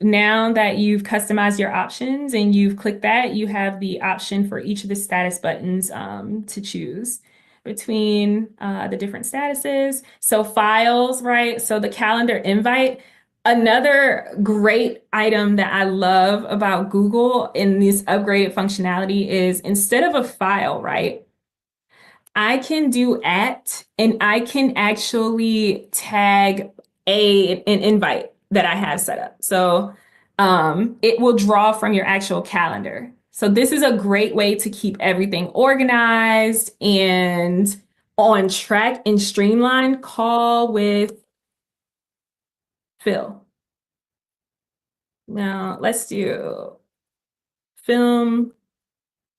now that you've customized your options and you've clicked that, you have the option for each of the status buttons to choose between the different statuses. So files, right? So the calendar invite. Another great item that I love about Google in this upgraded functionality is instead of a file, right? I can do and I can actually tag an invite that I have set up. So it will draw from your actual calendar. So this is a great way to keep everything organized and on track and streamlined. Call with Phil. Now let's do film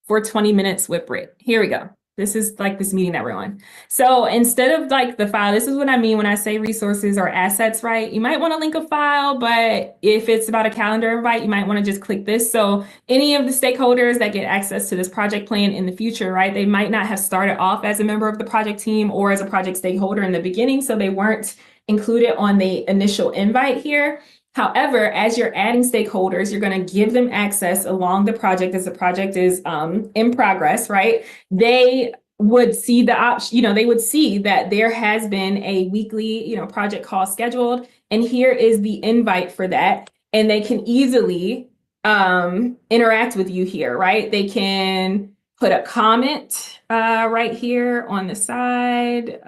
for 20 minutes with Britt. Here we go. This is like this meeting that we're on. So instead of like the file, this is what I mean when I say resources or assets, right? You might want to link a file, but if it's about a calendar invite, you might want to just click this. So any of the stakeholders that get access to this project plan in the future, right? They might not have started off as a member of the project team or as a project stakeholder in the beginning, so they weren't included on the initial invite here. However, as you're adding stakeholders, you're going to give them access along the project as the project is in progress, right? They would see the option, they would see that there has been a weekly, project call scheduled, and here is the invite for that. And they can easily interact with you here, right? They can put a comment right here on the side.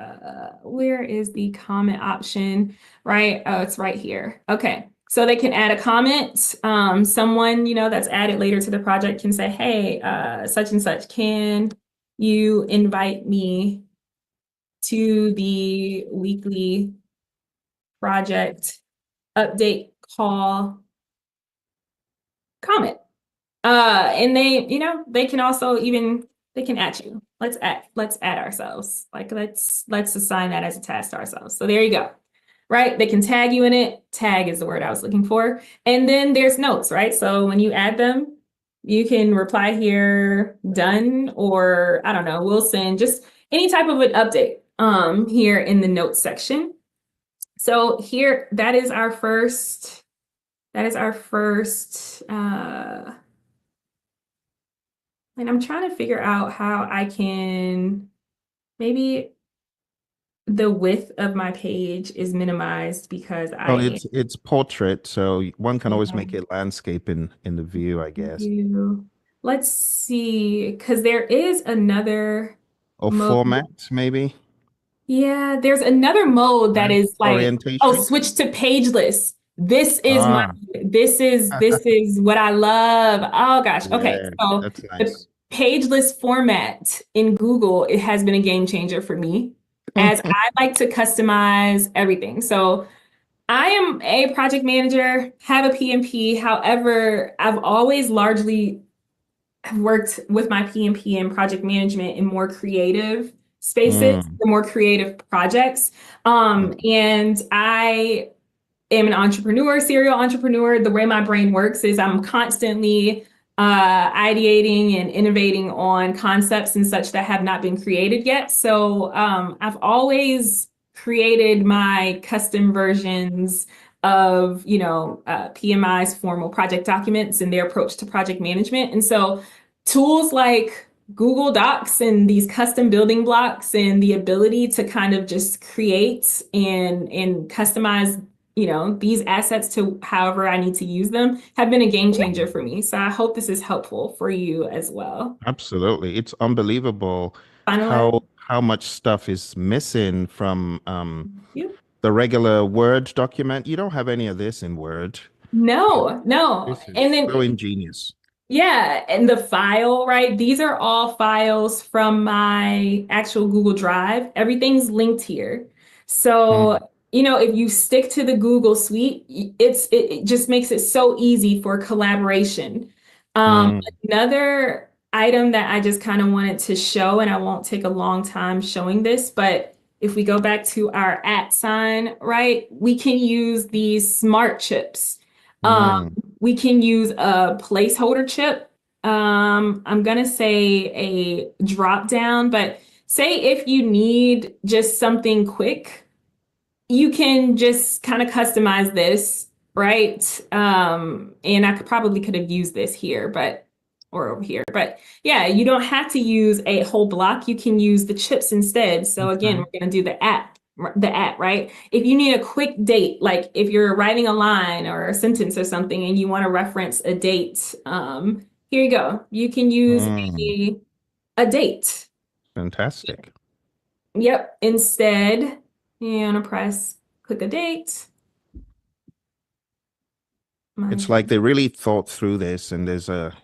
Where is the comment option, right? Oh, it's right here. Okay. So they can add a comment. Someone, that's added later to the project can say, hey, such and such, can you invite me to the weekly project update call comment? And they can also they can add you. Let's add ourselves. Like let's assign that as a task to ourselves. So there you go. Right? They can tag you in it. Tag is the word I was looking for. And then there's notes, right? So when you add them, you can reply here, done, or I don't know, we'll send just any type of an update here in the notes section. So here, that is our first, and I'm trying to figure out how I can maybe the width of my page is minimized because it's portrait, so one can always make it landscape in the view, I guess. Let's see, because there is another format, maybe. Yeah, there's another mode that is like orientation. Switch to pageless. This is this is what I love. Oh gosh. Okay. So that's nice. The pageless format in Google, it has been a game changer for me, as I like to customize everything. So I am a project manager, have a PMP. However, I've always largely worked with my PMP and project management in more creative spaces, the more creative projects. And I am an entrepreneur, serial entrepreneur. The way my brain works is I'm constantly ideating and innovating on concepts and such that have not been created yet. So I've always created my custom versions of, PMI's formal project documents and their approach to project management. And so tools like Google Docs and these custom building blocks and the ability to kind of just create and customize, these assets to however I need to use them have been a game changer for me. So I hope this is helpful for you as well. Absolutely. It's unbelievable Finalize. how much stuff is missing from You. the regular Word document. You don't have any of this in Word. No, no. This And is so then ingenious. yeah, and the file, right? These are all files from my actual Google Drive. Everything's linked here. So, Mm, if you stick to the Google Suite, it just makes it so easy for collaboration. Um, mm, Another item that I just kind of wanted to show, and I won't take a long time showing this, but if we go back to our @ sign, right, we can use these smart chips. Um, mm. we can use a placeholder chip. I'm gonna say a drop down, but say if you need just something quick, you can just kind of customize this, right? And I probably could have used this here, or over here, but yeah, you don't have to use a whole block. You can use the chips instead. So again, Okay. we're gonna do the @ right? If you need a quick date, like if you're writing a line or a sentence or something and you want to reference a date, here you go. You can use Mm, a date. fantastic. Yep. Instead, you're gonna click a date. It's Mine's like they really thought through this, and there's a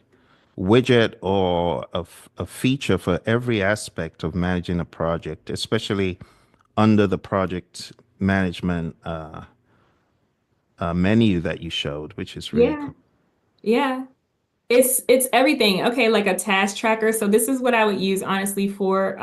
widget or a feature for every aspect of managing a project, especially under the project management menu that you showed, which is really yeah, cool. yeah. It's everything. Okay, like a task tracker. So this is what I would use honestly for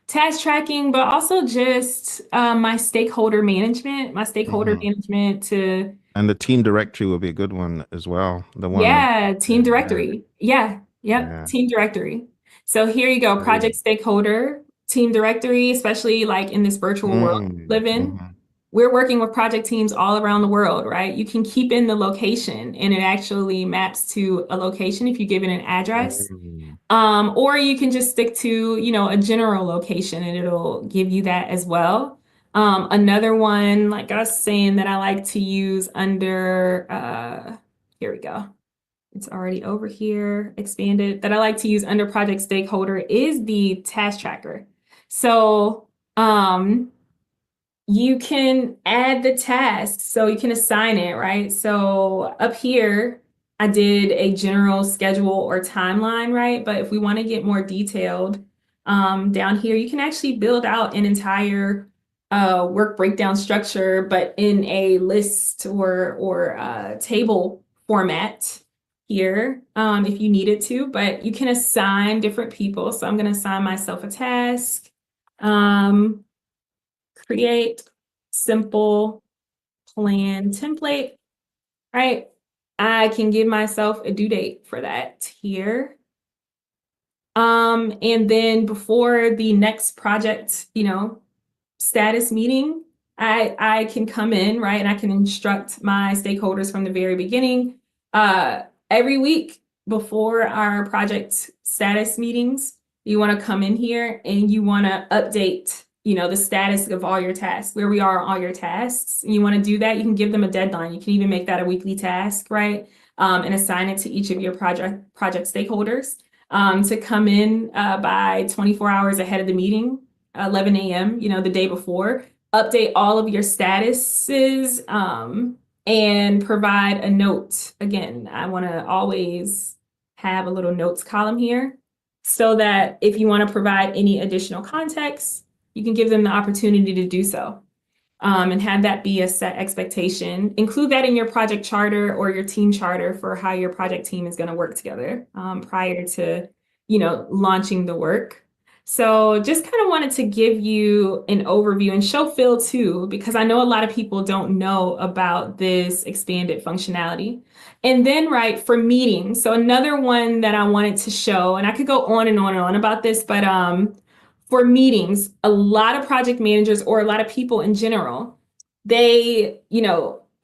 task tracking, but also just my stakeholder Mhm. management to And the team directory will be a good one as well. The one, yeah, team yeah, directory. Yeah, yep, yeah, team directory. So here you go, project brilliant. stakeholder, team directory, especially like in this virtual world we live in. Mhm. We're working with project teams all around the world, right? You can keep in the location and it actually maps to a location if you give it an address. Mm. Or you can just stick to, a general location and it'll give you that as well. Another one, like I was saying, that I like to use under, here we go. It's already over here, expanded, that I like to use under project stakeholder is the task tracker. So, you can add the task, so you can assign it, right? So up here, I did a general schedule or timeline, right? But if we want to get more detailed, down here, you can actually build out an entire work breakdown structure, but in a list or table format here, if you needed to. But you can assign different people. So I'm going to assign myself a task. Um, Create simple plan template, right? I can give myself a due date for that here. And then before the next project, status meeting, I can come in, right? And I can instruct my stakeholders from the very beginning. Every week before our project status meetings, you want to come in here and you want to update, the status of all your tasks, where we are on all your tasks. You want to do that, you can give them a deadline. You can even make that a weekly task, right? And assign it to each of your project stakeholders to come in by 24 hours ahead of the meeting, 11 a.m., the day before, update all of your statuses, and provide a note. Again, I want to always have a little notes column here so that if you want to provide any additional context, you can give them the opportunity to do so. And have that be a set expectation. Include that in your project charter or your team charter for how your project team is going to work together prior to, launching the work. So just kind of wanted to give you an overview and show Phil too, because I know a lot of people don't know about this expanded functionality. And then, right, for meetings. So another one that I wanted to show, and I could go on and on and on about this, but for meetings, a lot of project managers or a lot of people in general, they,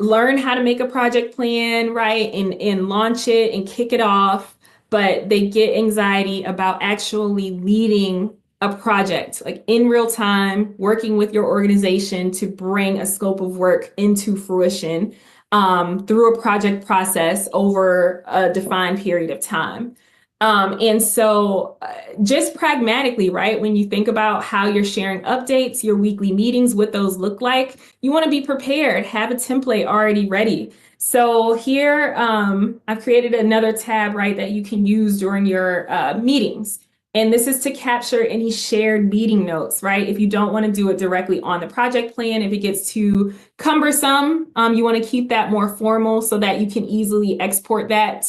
learn how to make a project plan, right, and launch it and kick it off, but they get anxiety about actually leading a project, like in real time, working with your organization to bring a scope of work into fruition through a project process over a defined period of time. And so just pragmatically, right, when you think about how you're sharing updates, your weekly meetings, what those look like, you want to be prepared, have a template already ready. So here, I've created another tab, right, that you can use during your meetings. And this is to capture any shared meeting notes, right? If you don't want to do it directly on the project plan, if it gets too cumbersome, you want to keep that more formal so that you can easily export that,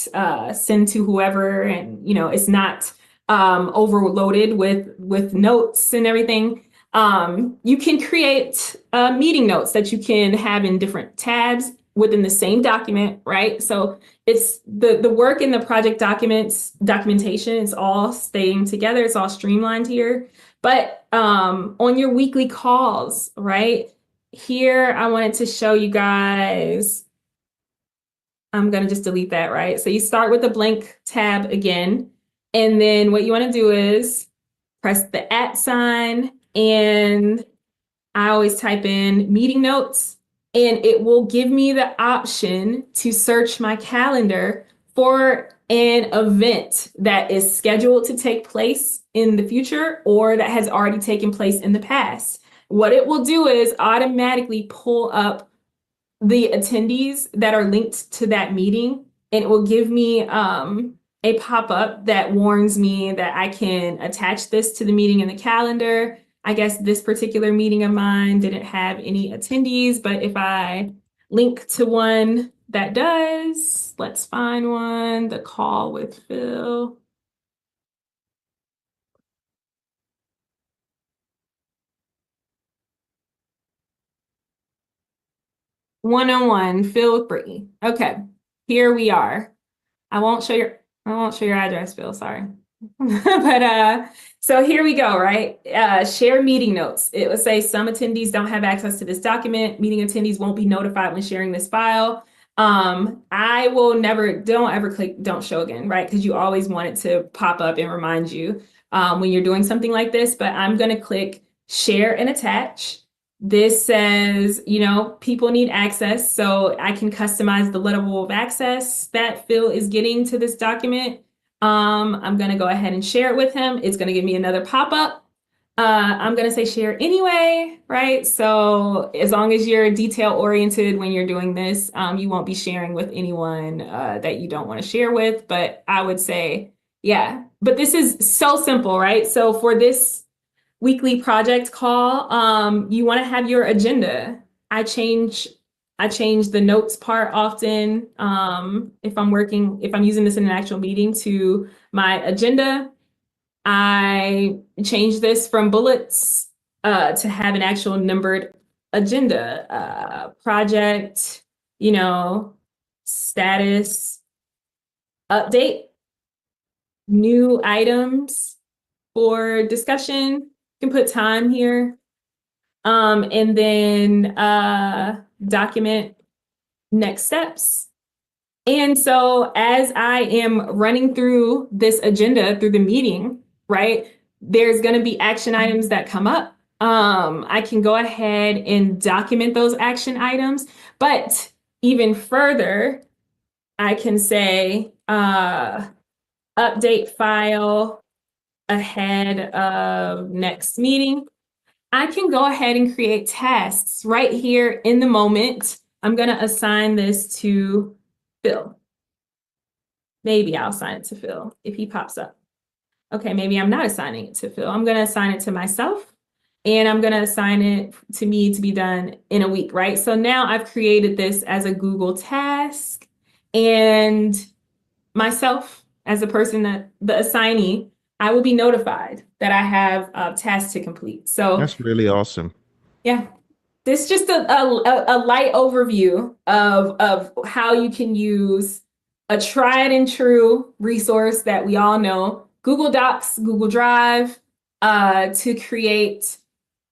send to whoever, and it's not overloaded with notes and everything. You can create meeting notes that you can have in different tabs within the same document, right? So it's the work in the project documentation is all staying together. It's all streamlined here. But on your weekly calls, right? Here, I wanted to show you guys. I'm going to just delete that, right? So you start with a blank tab again. And then what you want to do is press the @ sign. And I always type in meeting notes. And it will give me the option to search my calendar for an event that is scheduled to take place in the future or that has already taken place in the past. What it will do is automatically pull up the attendees that are linked to that meeting, and it will give me a pop-up that warns me that I can attach this to the meeting in the calendar. I guess this particular meeting of mine didn't have any attendees, but if I link to one that does, let's find one, the call with Phil. One-on-one, feel free. Okay, here we are. I won't show your address, Phil, sorry. But so here we go, right? Share meeting notes. It would say some attendees don't have access to this document. Meeting attendees won't be notified when sharing this file. I will never, don't ever click don't show again, right? Because you always want it to pop up and remind you when you're doing something like this. But I'm going to click share and attach. This says, people need access, so I can customize the level of access that Phil is getting to this document. I'm going to go ahead and share it with him. It's going to give me another pop-up. I'm going to say share anyway, right? So as long as you're detail-oriented when you're doing this, you won't be sharing with anyone that you don't want to share with. But I would say, yeah. But this is so simple, right? So for this weekly project call, you want to have your agenda. I change the notes part often. If I'm using this in an actual meeting, to my agenda. I change this from bullets to have an actual numbered agenda, project, status, update, new items for discussion. You can put time here. And then document next steps. And so as I am running through this agenda through the meeting, right, there's going to be action items that come up. I can go ahead and document those action items, but even further, I can say update file ahead of next meeting. I can go ahead and create tasks right here in the moment. I'm going to assign this to Phil. Maybe I'll assign it to Phil if he pops up. Okay, maybe I'm not assigning it to Phil. I'm going to assign it to myself, and I'm going to assign it to me to be done in a week, right? So now I've created this as a Google task, and myself as a person, that the assignee, I will be notified that I have tasks to complete. So That's really awesome. yeah, this is just a light overview of how you can use a tried and true resource that we all know, Google Docs, Google Drive, to create,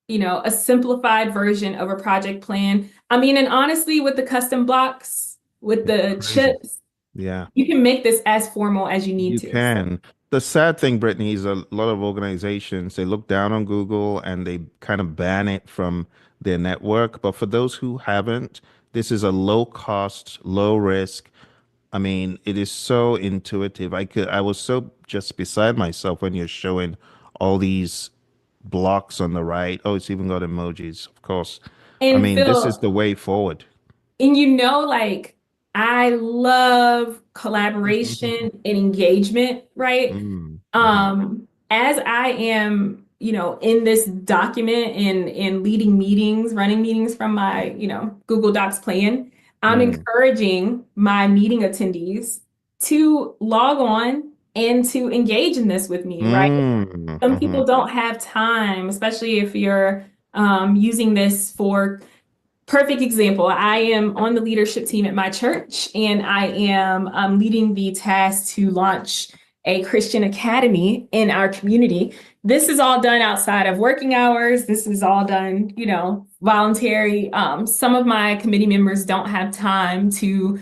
a simplified version of a project plan. I mean, and honestly, with the custom blocks, with the Crazy. chips, Yeah. you can make this as formal as you need You to. So, can. The sad thing, Brittany, is a lot of organizations, they look down on Google and they kind of ban it from their network. But for those who haven't, this is a low cost, low risk. I mean, it is so intuitive. I was so just beside myself when you're showing all these blocks on the right. Oh, it's even got emojis, of course. I and mean, this is Phil, the way forward. and like I love collaboration and engagement, right? Mm, hmm. As I am, in this document and leading meetings, running meetings from my, Google Docs plan, I'm Mm, encouraging my meeting attendees to log on and to engage in this with me, right? mm, Some hmm. people don't have time, especially if you're using this for perfect example. I am on the leadership team at my church, and I am leading the task to launch a Christian academy in our community. This is all done outside of working hours. This is all done, voluntary. Some of my committee members don't have time to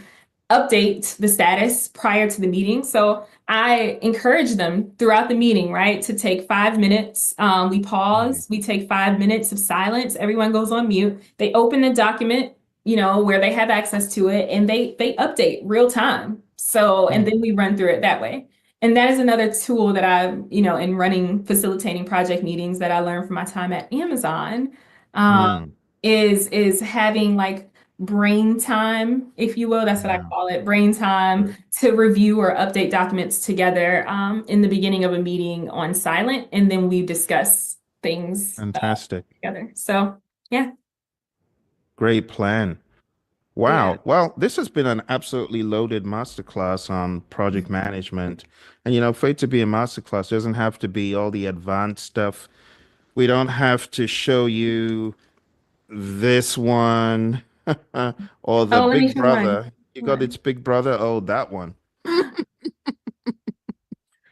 update the status prior to the meeting. So I encourage them throughout the meeting, right, to take 5 minutes. We Right. pause, we take 5 minutes of silence. Everyone goes on mute. They open the document, where they have access to it, and they update real time. So, and then Mm, we run through it that way. And that is another tool that I, in running, facilitating project meetings that I learned from my time at Amazon, um, mm, is having like brain time, if you will. That's what I yeah. call it, brain time to review or update documents together in the beginning of a meeting on silent, and then we discuss things Fantastic. together. So yeah, Great plan. yeah. Wow. Well, this has been an absolutely loaded masterclass on project management. And for it to be a masterclass, doesn't have to be all the advanced stuff. We don't have to show you this one or the Oh, let me big show mine. brother. You Hold got on. its big brother. Oh, that one.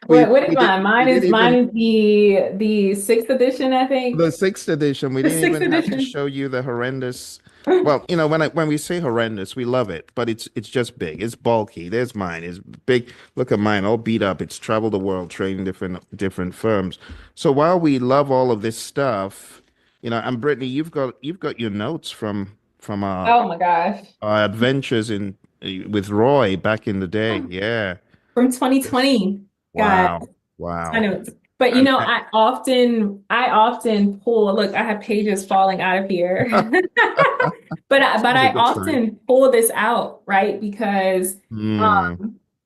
What is We did mine? we Mine is didn't mine even is the sixth edition, I think. the sixth edition. We The didn't sixth even have to edition. show you the horrendous. Well, when we say horrendous, we love it, but it's just big. It's bulky. There's mine. It's big. Look at mine, all beat up. It's traveled the world training different firms. So while we love all of this stuff, and Brittany, you've got your notes from Oh my gosh. our adventures in with Roy back in the day. Yeah. From Yes. 2020. God. Wow. I Wow. know. But And I often pull, look, I have pages falling out of here. this But was a I good time. often pull this out, right? Because Hmm.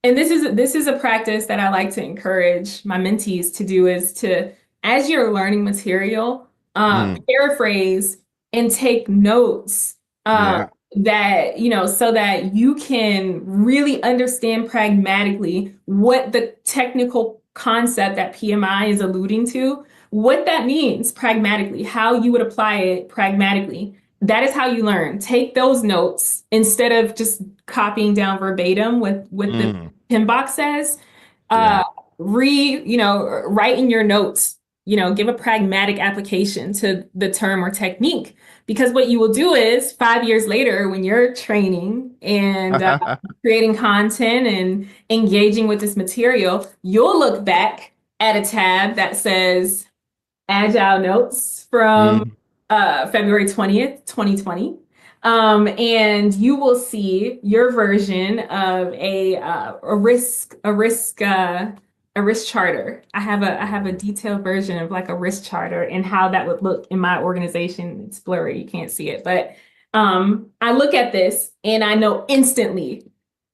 and this is a practice that I like to encourage my mentees to do, is to, as you're learning material, Mm. paraphrase and take notes, Yeah. that, so that you can really understand pragmatically what the technical concept that PMI is alluding to, what that means pragmatically, how you would apply it pragmatically. That is how you learn. Take those notes instead of just copying down verbatim with the Mm. PMBOK says. Uh, Yeah. write in your notes, give a pragmatic application to the term or technique. Because what you will do is 5 years later, when you're training and creating content and engaging with this material, you'll look back at a tab that says Agile Notes from Mm. February 20th, 2020. And you will see your version of a risk charter. I have a detailed version of like a risk charter and how that would look in my organization. It's blurry, you can't see it, but I look at this and I know instantly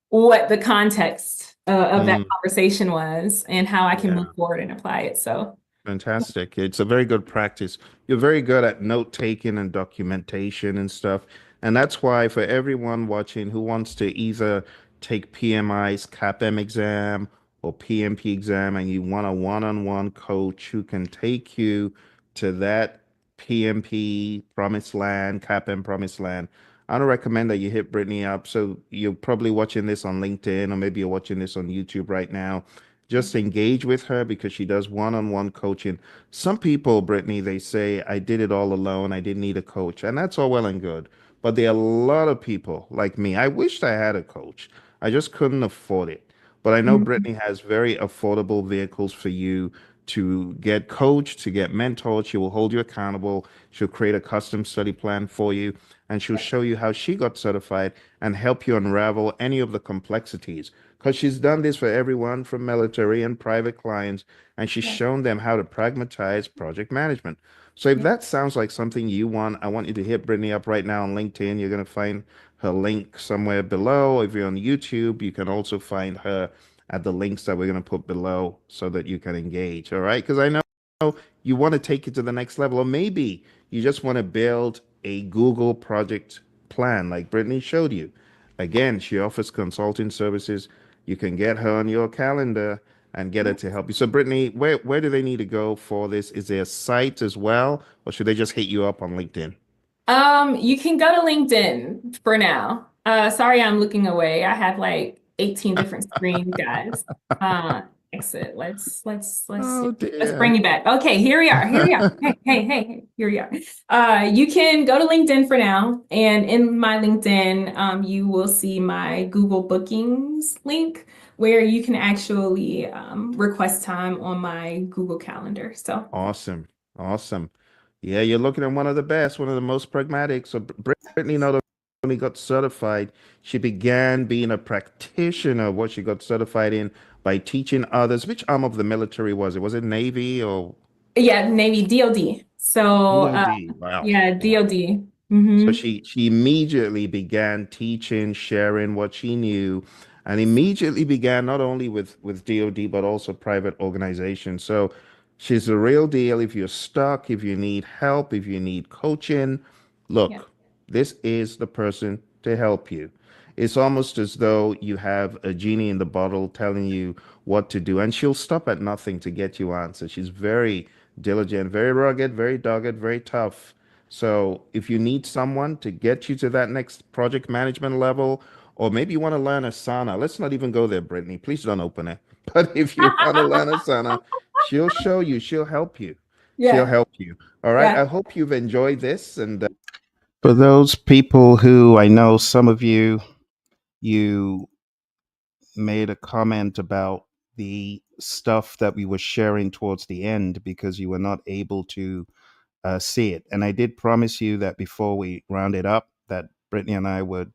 what the context of that Mm. conversation was and how I can move Yeah. forward and apply it. So. Fantastic. It's a very good practice. You're very good at note taking and documentation and stuff. And that's why for everyone watching who wants to either take PMI's CAPM exam or PMP exam and you want a one-on-one coach who can take you to that PMP promised land, CAPM promised land, I would recommend that you hit Brittany up. So you're probably watching this on LinkedIn, or maybe you're watching this on YouTube right now. Just engage with her because she does one-on-one coaching. Some people, Brittany, they say, I did it all alone. I didn't need a coach. And that's all well and good. But there are a lot of people like me. I wished I had a coach. I just couldn't afford it. But I know Mhm. Brittany has very affordable vehicles for you to get coached, to get mentored. She will hold you accountable. She'll create a custom study plan for you, and she'll Yeah. show you how she got certified and help you unravel any of the complexities. Because she's done this for everyone from military and private clients, and she's Yeah. shown them how to pragmatize project management. So if Yeah. that sounds like something you want, I want you to hit Brittany up right now on LinkedIn. You're going to find her link somewhere below. If you're on YouTube, you can also find her at the links that we're going to put below so that you can engage. All right. Because I know you want to take it to the next level, or maybe you just want to build a Google project plan like Brittany showed you. Again, she offers consulting services. You can get her on your calendar and get her Yeah. to help you. So, Brittany, where do they need to go for this? Is there a site as well, or should they just hit you up on LinkedIn? You can go to LinkedIn for now. Sorry, I'm looking away. I have like 18 different screens, guys. Uh, Exit. Oh Let's bring dear. you back. Okay, here we are. Here we are. Hey, here we are. You can go to LinkedIn for now, and in my LinkedIn, you will see my Google Bookings link where you can actually request time on my Google Calendar. So, Awesome. Awesome. Yeah, you're looking at one of the best, one of the most pragmatic. So Brittany not only got certified, she began being a practitioner of what she got certified in by teaching others. Which arm of the military was it? Was it Navy or yeah, Navy DoD. So, DOD? Wow. yeah, Wow. DoD. So Mm-hmm. she immediately began teaching, sharing what she knew, and immediately began not only with DoD but also private organizations. So she's the real deal. If you're stuck, if you need help, if you need coaching, Yeah. look, this is the person to help you. It's almost as though you have a genie in the bottle telling you what to do, and she'll stop at nothing to get you answers. She's very diligent, very rugged, very dogged, very tough. So if you need someone to get you to that next project management level, or maybe you want to learn Asana, let's not even go there, Brittany. Please don't open it. But if you want to learn Asana, she'll show you, she'll help you. She'll Yeah. help you. All right. Yeah. I hope you've enjoyed this. And for those people who I know, some of you made a comment about the stuff that we were sharing towards the end because you were not able to see it. And I did promise you that before we round it up, that Brittany and I would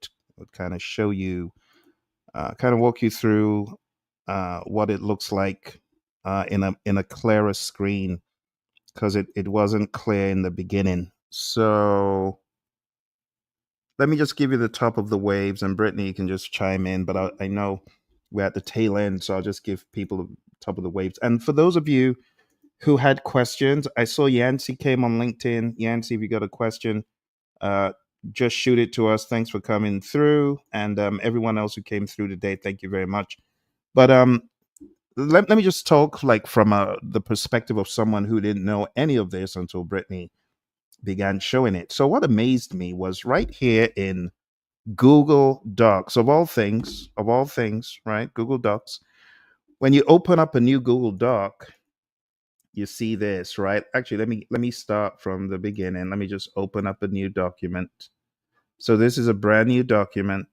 kind of show you, kind of walk you through what it looks like in a clearer screen because it wasn't clear in the beginning. So let me just give you the top of the waves, and Brittany, you can just chime in. But I know we're at the tail end, so I'll just give people the top of the waves. And for those of you who had questions, I saw Yancy came on LinkedIn. Yancy, if you got a question, uh, just shoot it to us. Thanks for coming through, and everyone else who came through today, thank you very much. But let me just talk like from the perspective of someone who didn't know any of this until Brittany began showing it. So what amazed me was right here in Google Docs, of all things, right? Google Docs. When you open up a new Google Doc, you see this, right? Actually, let me start from the beginning. Let me just open up a new document. So this is a brand new document,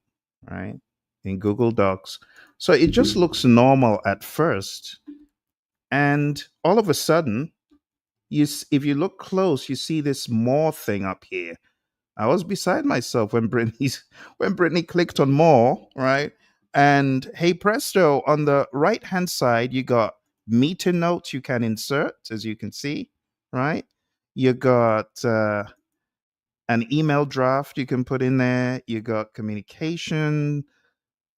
right? In Google Docs. So it just looks normal at first, and all of a sudden, if you look close, you see this more thing up here. I was beside myself when when Brittany clicked on more, right? And hey presto, on the right hand side, you got meeting notes you can insert, as you can see, right? You got an email draft you can put in there. You got communication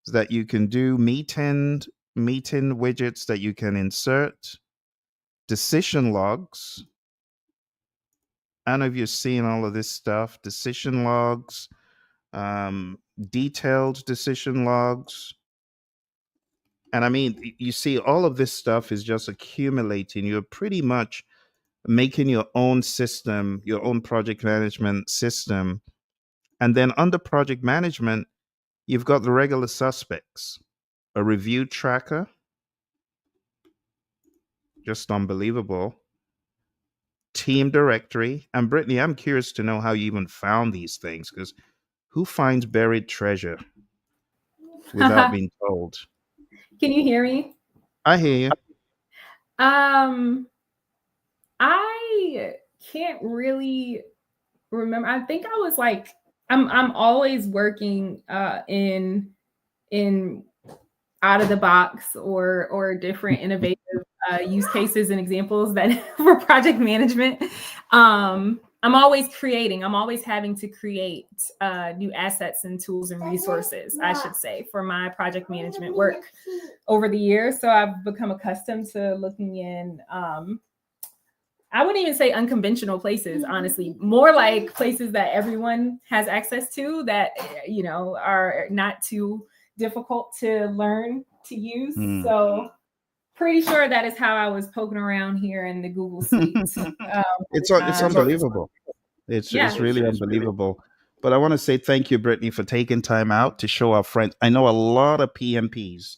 that you can do, meeting widgets that you can insert, decision logs. I don't know if you're seeing all of this stuff, decision logs, um, detailed decision logs. And I mean, you see, all of this stuff is just accumulating. You're pretty much making your own system, your own project management system. And then under project management, you've got the regular suspects, a review tracker, just unbelievable, team directory. And Brittany, I'm curious to know how you even found these things, because who finds buried treasure without being told? Can you hear me? I hear you. Um, I can't really remember. I think I was like, I'm always working in out of the box or different innovative use cases and examples that for project management. I'm always creating. I'm always having to create new assets and tools and resources, I should say, for my project management work over the years. So I've become accustomed to looking in I wouldn't even say unconventional places, honestly, more like places that everyone has access to that, you know, are not too difficult to learn to use. So pretty sure that is how I was poking around here in the Google Suite. It's unbelievable. It's really unbelievable. But I want to say thank you, Brittany, for taking time out to show our friends. I know a lot of PMPs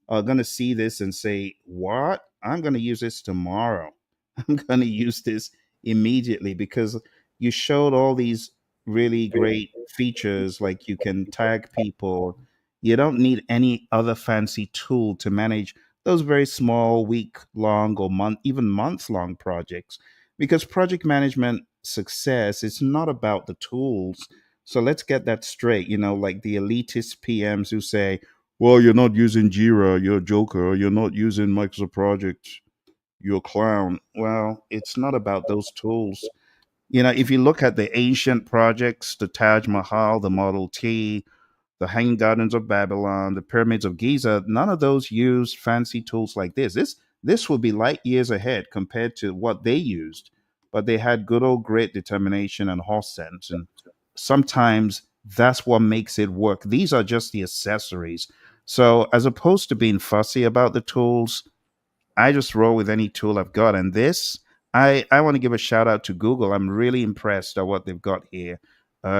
are going to see this and say, what? I'm going to use this tomorrow. I'm going to use this immediately, because you showed all these really great features, like you can tag people. You don't need any other fancy tool to manage those very small week long or even month long projects, because project management success is not about the tools. So let's get that straight. Like the elitist PMs who say, well, you're not using Jira, you're a joker. You're not using Microsoft Project, you're a clown. Well, it's not about those tools. If you look at the ancient projects, the Taj Mahal, the Model T, the Hanging Gardens of Babylon, the Pyramids of Giza, none of those used fancy tools like this. This will be light years ahead compared to what they used, but they had good old great determination and horse sense. And sometimes that's what makes it work. These are just the accessories. So as opposed to being fussy about the tools, I just roll with any tool I've got. And this, I want to give a shout out to Google. I'm really impressed at what they've got here.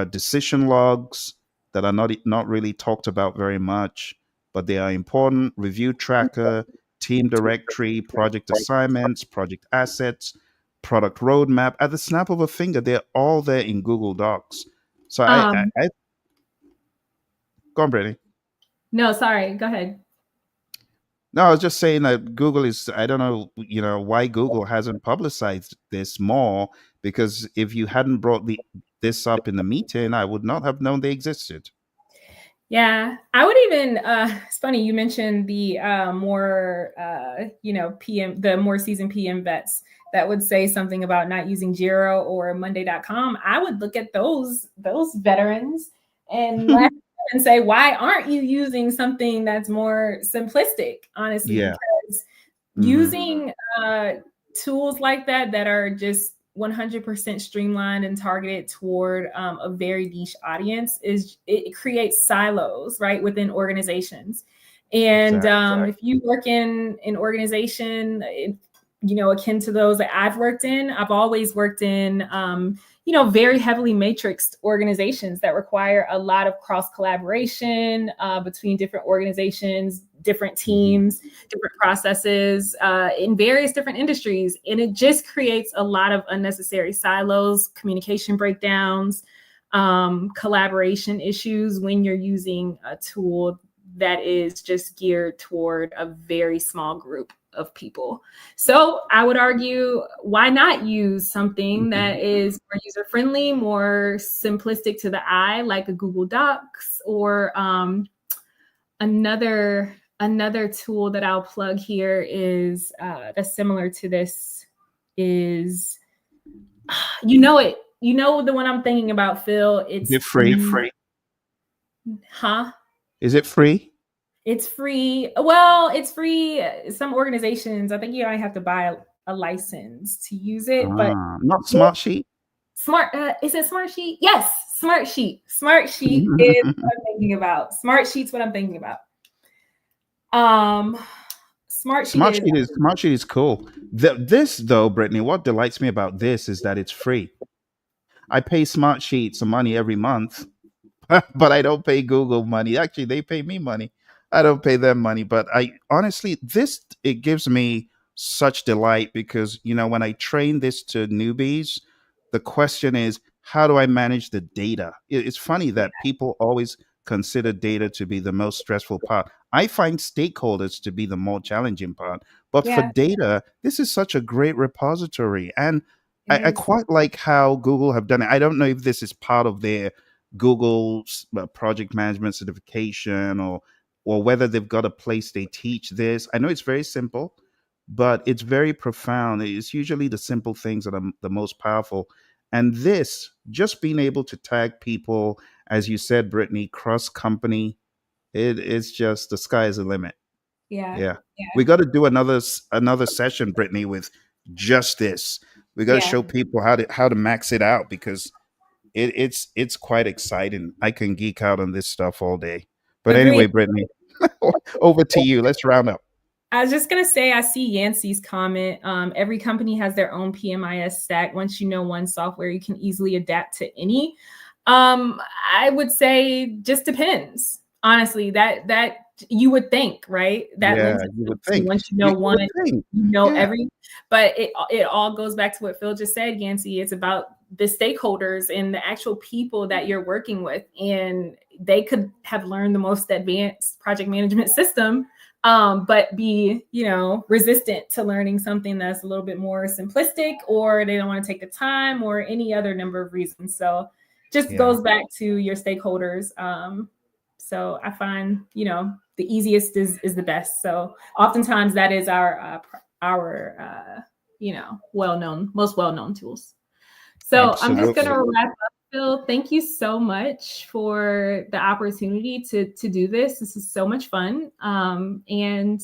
Decision logs that are not really talked about very much, but they are important. Review tracker, team directory, project assignments, project assets, product roadmap. At the snap of a finger, they're all there in Google Docs. So I go on, Brittany. No, sorry. Go ahead. No, I was just saying that Google is, I don't know, why Google hasn't publicized this more, because if you hadn't brought this up in the meeting, I would not have known they existed. Yeah, I would even, it's funny, you mentioned the more, PM, the more seasoned PM vets that would say something about not using Jira or Monday.com. I would look at those veterans and laugh and say, why aren't you using something that's more simplistic, honestly? Yeah. Because using tools like that are just 100% streamlined and targeted toward a very niche audience, it creates silos, right, within organizations. And if you work in an organization, akin to those that I've worked in, I've always worked in, very heavily matrixed organizations that require a lot of cross collaboration between different organizations, different teams, different processes in various different industries. And it just creates a lot of unnecessary silos, communication breakdowns, collaboration issues when you're using a tool that is just geared toward a very small group of people. So I would argue, why not use something that is more user-friendly, more simplistic to the eye, like a Google Docs, or another tool that I'll plug here is that's similar to this is, the one I'm thinking about, Phil. Is it free? Huh? Is it free? It's free. Well, it's free. Some organizations, I think you only have to buy a license to use it, but not Smartsheet. Is it Smartsheet? Yes, Smartsheet. Smartsheet is what I'm thinking about. Smartsheet's what I'm thinking about. Um, Smartsheet is Smartsheet is cool. This though, Brittany, what delights me about this is that it's free. I pay Smartsheet some money every month, but I don't pay Google money. Actually, they pay me money. I don't pay them money. But I honestly, this it gives me such delight because when I train this to newbies, the question is, how do I manage the data? It's funny that people always consider data to be the most stressful part. I find stakeholders to be the more challenging part. But for yeah, data, this is such a great repository. And it I is. quite like how Google have done it. I don't know if this is part of their Google's project management certification, or whether they've got a place they teach this. I know it's very simple, but it's very profound. It's usually the simple things that are the most powerful. And this, just being able to tag people, as you said, Brittany, cross company, it's just the sky is the limit. Yeah, Yeah. We yeah, got to do another session, Brittany, with just this. We got to yeah. show people how to max it out because it's quite exciting. I can geek out on this stuff all day. But Agree. anyway, Brittany, over to you. Let's round up. I was just gonna say, I see Yancey's comment. Every company has their own PMIS stack. Once you know one software, you can easily adapt to any. I would say just depends. Honestly, that you would think, right? That Yeah, lends you itself would to think. once you know You one, would think. you know Yeah. every. But it all goes back to what Phil just said, Yancey. It's about the stakeholders and the actual people that you're working with, and they could have learned the most advanced project management system, but be resistant to learning something that's a little bit more simplistic, or they don't want to take the time, or any other number of reasons. So just Yeah. goes back to your stakeholders. So I find the easiest is the best. So oftentimes that is our most well-known tools. So I'm just going Absolutely. to wrap up. Phil, thank you so much for the opportunity to do this. This is so much fun, and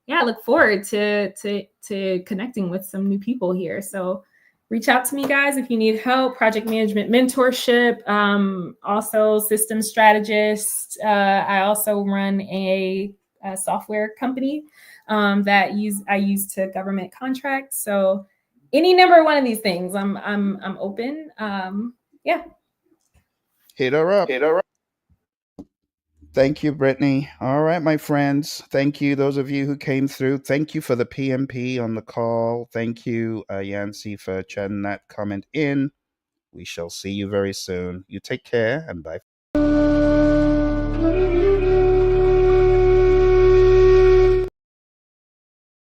yeah, I look forward to connecting with some new people here. So reach out to me, guys, if you need help, project management mentorship, also system strategist. I also run a software company that I use to government contracts. So any number one of these things, I'm open. Yeah. Hit her up. Thank you, Brittany. All right, my friends. Thank you, those of you who came through. Thank you for the PMP on the call. Thank you, Yancy, for chatting that comment in. We shall see you very soon. You take care and bye.